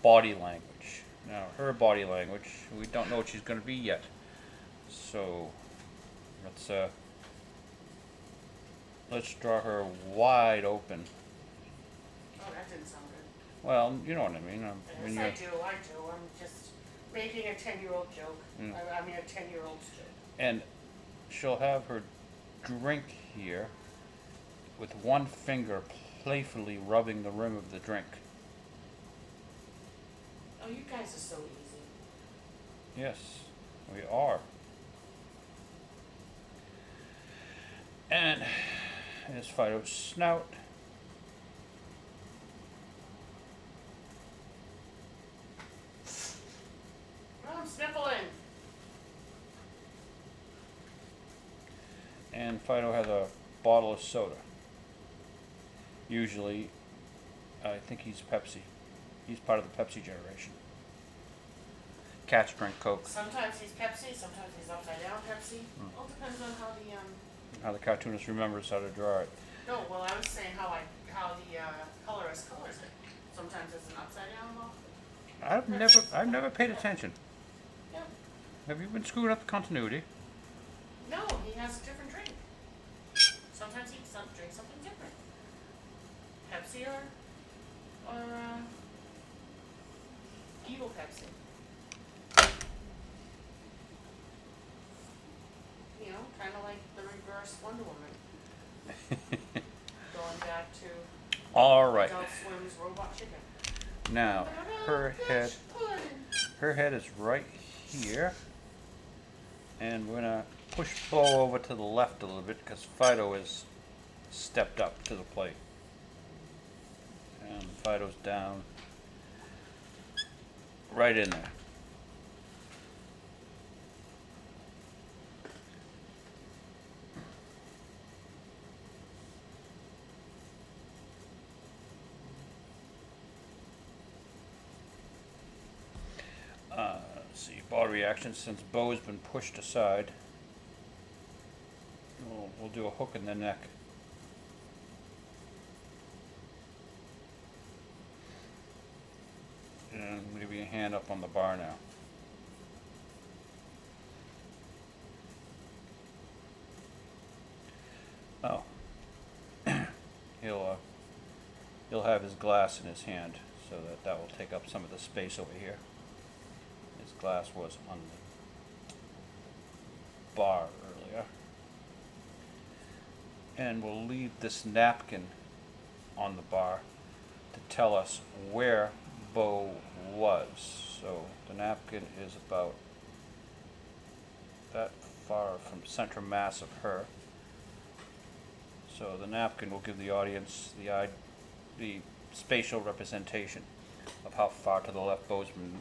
body language. Now, her body language, we don't know what she's going to be yet. So, let's draw her wide open. Oh, that didn't sound good. Well, you know what I mean. Yes, I do. I'm just making a 10-year-old joke. I mean, a 10-year-old's joke. And she'll have her drink here with one finger playfully rubbing the rim of the drink. Oh, you guys are so easy. Yes, we are. And here's Phydeaux's snout. Oh, I'm sniffling. And Phydeaux has a bottle of soda. Usually, I think he's Pepsi. He's part of the Pepsi generation. Cats drink Coke. Sometimes he's Pepsi, sometimes he's upside down Pepsi. All depends on how the How the cartoonist remembers how to draw it. No, well, I was saying how the colorist colors it. Sometimes it's an upside down look. I've never paid attention. Yeah. Have you been screwing up the continuity? No, he has a different drink. Sometimes he drinks something different. Pepsi or evil Pepsi. You know, kind of like the reverse Wonder Woman. Going back to All right. Adult Swim's Robot Chicken. Now, her head is right here. And we're going to push Bo over to the left a little bit because Phydeaux is stepped up to the plate. And Phydeaux's down right in there. Let's see, ball reaction. Since Bo has been pushed aside, we'll do a hook in the neck. And maybe a hand up on the bar now. Oh, he'll have his glass in his hand, so that will take up some of the space over here. His glass was on the bar earlier. And we'll leave this napkin on the bar to tell us where Bo was. So the napkin is about that far from center mass of her. So the napkin will give the audience the spatial representation of how far to the left Bo's been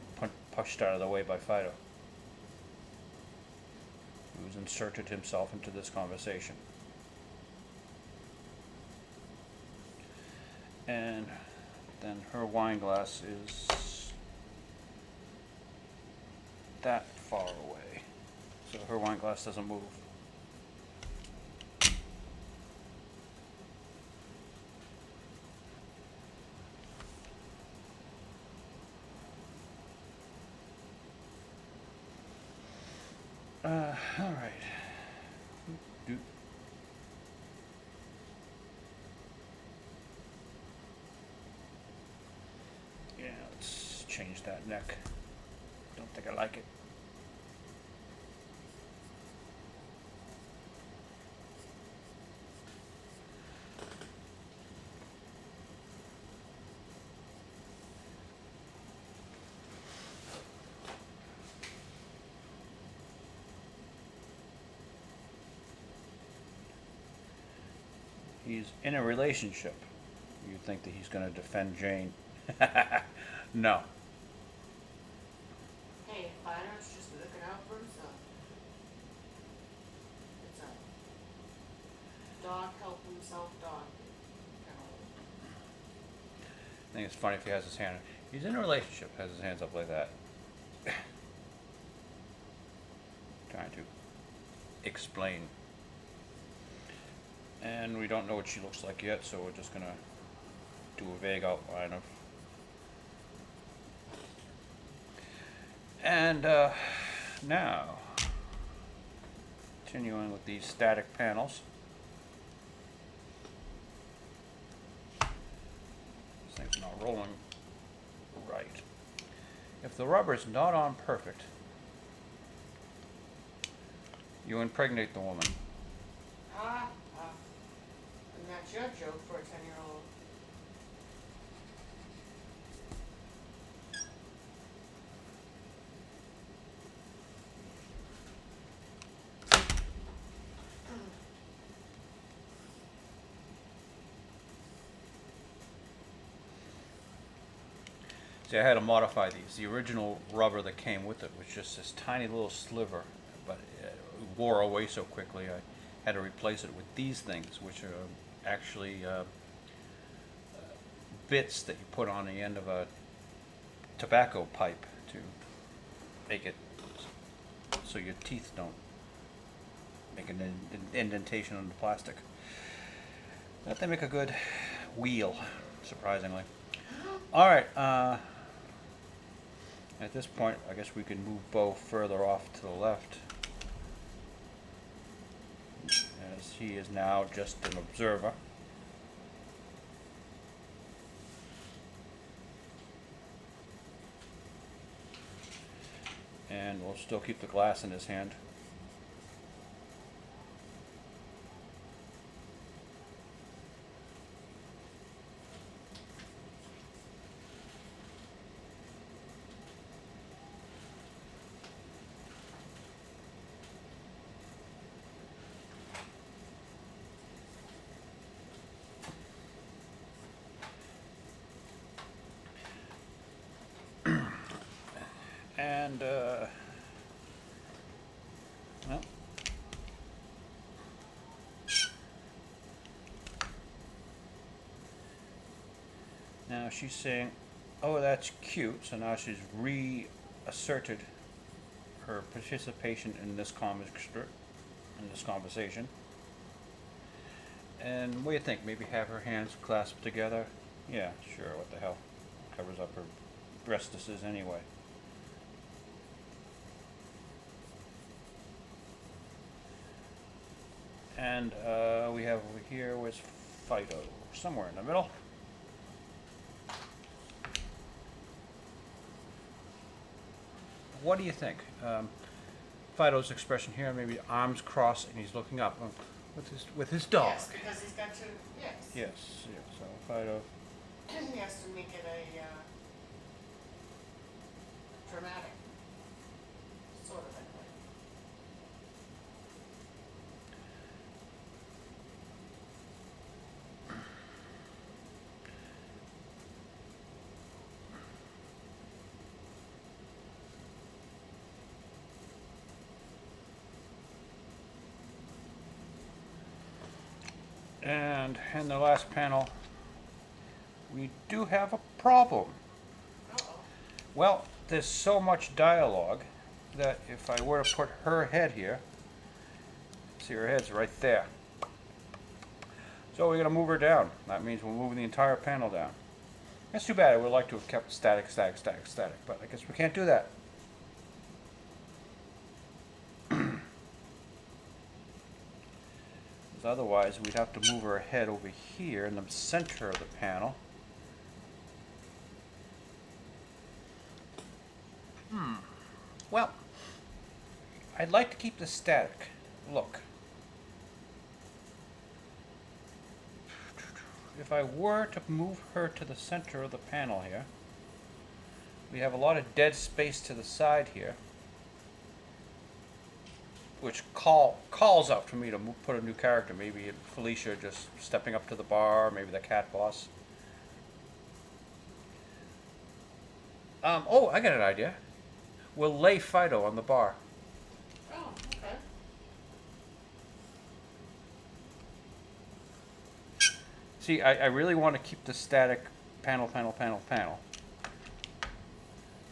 pushed out of the way by Phydeaux, who's inserted himself into this conversation. And then her wine glass is that far away, so her wine glass doesn't move. All right. Yeah, let's change that neck. Don't think I like it. He's in a relationship. You think that he's going to defend Jane. No. Hey, Phydeaux's just looking out for himself. It's a dog help himself dog. I think it's funny if he has his hand. He's in a relationship, has his hands up like that. Trying to explain. And we don't know what she looks like yet, so we're just gonna do a vague outline of. And now, continuing with these static panels. This thing's not rolling right. If the rubber is not on perfect, you impregnate the woman. And that's your joke for a 10-year-old. See, I had to modify these. The original rubber that came with it was just this tiny little sliver, but it wore away so quickly I had to replace it with these things, which are actually bits that you put on the end of a tobacco pipe to make it so your teeth don't make an indentation on the plastic. But they make a good wheel, surprisingly. All right. At this point, I guess we can move Bo further off to the left, as he is now just an observer. And we'll still keep the glass in his hand. And well, now she's saying, "Oh, that's cute." So now she's reasserted her participation in this conversation. And what do you think? Maybe have her hands clasped together? Yeah, sure. What the hell? Covers up her breastises anyway. And we have over here, where's Phydeaux? Somewhere in the middle. What do you think? Phydeaux's expression here, maybe arms crossed and he's looking up with his dog. Yes, because he's got to. Yes. Yes. So Phydeaux. He has to make it a dramatic sort of anyway. And in the last panel, we do have a problem. Uh-oh. Well, there's so much dialogue that if I were to put her head here, see her head's right there. So we're going to move her down. That means we're moving the entire panel down. That's too bad. I would like to have kept static, but I guess we can't do that. Otherwise, we'd have to move her head over here in the center of the panel. Well, I'd like to keep the static look. If I were to move her to the center of the panel here, we have a lot of dead space to the side here, which calls out for me to put a new character. Maybe Felicia just stepping up to the bar, maybe the cat boss. Oh, I got an idea. We'll lay Phydeaux on the bar. Oh, okay. See, I really want to keep the static panel.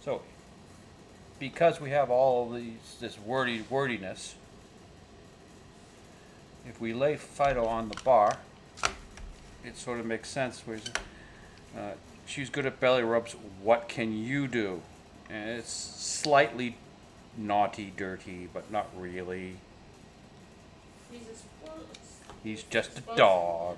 So, because we have all of this wordiness, if we lay Phydeaux on the bar, it sort of makes sense. She's good at belly rubs. What can you do? And it's slightly naughty, dirty, but not really. He's just a dog.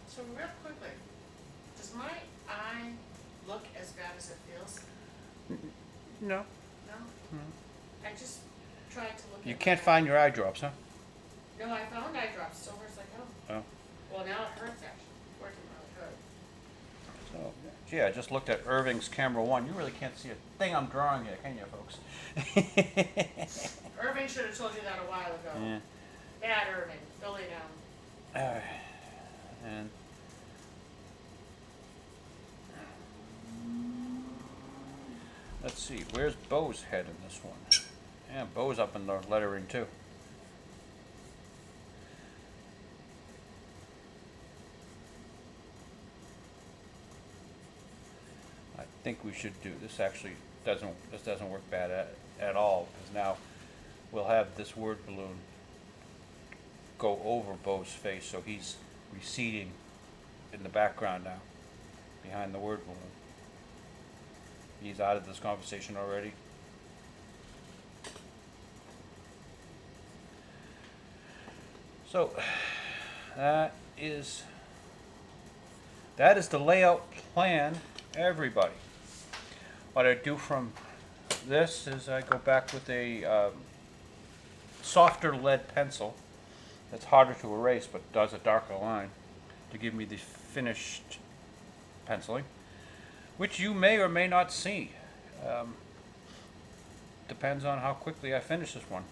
So real quickly, does my eye look as bad as it feels? No. No? I just tried to look You at can't my- find your eye drops, huh? No, I found eye drops. Still hurts like hell. Oh. Well, now it hurts actually. Working really good. So, yeah, I just looked at Irving's camera one. You really can't see a thing I'm drawing here, can you, folks? Irving should have told you that a while ago. Yeah. Bad Irving. Go lay down. And let's see, where's Bo's head in this one? Yeah, Bo's up in the lettering too. I think we should do this. Actually, this doesn't work bad at all, because now we'll have this word balloon go over Bo's face, so he's receding in the background now, behind the word balloon. He's out of this conversation already. So that is the layout plan, everybody. What I do from this is I go back with a softer lead pencil that's harder to erase but does a darker line to give me the finished penciling, which you may or may not see. Depends on how quickly I finish this one,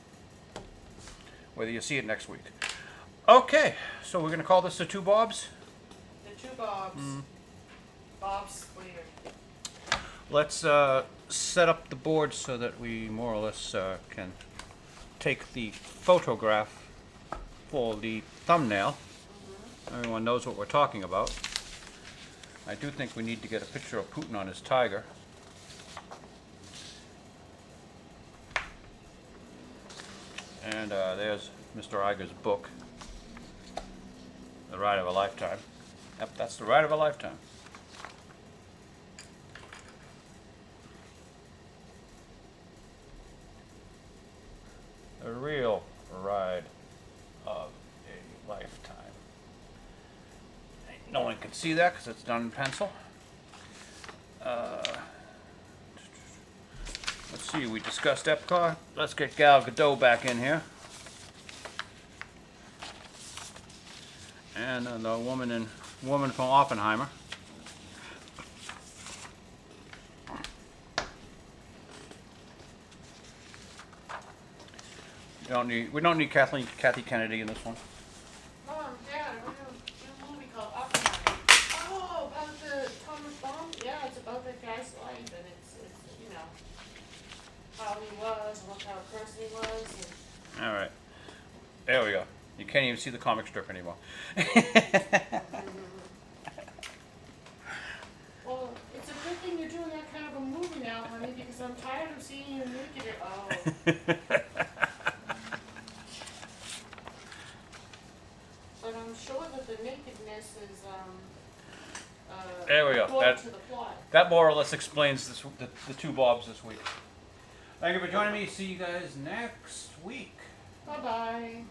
whether you see it next week. Okay, so we're going to call this the two Bobs? The two Bobs. Bob Square. Let's set up the board so that we more or less can take the photograph for the thumbnail. Everyone knows what we're talking about. I do think we need to get a picture of Putin on his tiger. And there's Mr. Iger's book, The Ride of a Lifetime. Yep, that's The Ride of a Lifetime. A real ride of a lifetime. No one can see that because it's done in pencil. Let's see, we discussed Epcot. Let's get Gal Gadot back in here. And the woman from Oppenheimer. We don't need Kathy Kennedy in this one. Mom, Dad, we're doing a movie called Oppenheimer. Oh, about the atomic bomb? Yeah, it's about that guy's life, and it's you know, how he was, and what kind of person he was. And All right, there we go. You can't even see the comic strip anymore. well, it's a good thing you're doing that kind of a movie now, honey, because I'm tired of seeing you naked. But I'm sure that the nakedness is There we go. important to the plot. That more or less explains the two Bobs this week. Thank you for joining me. See you guys next week. Bye-bye.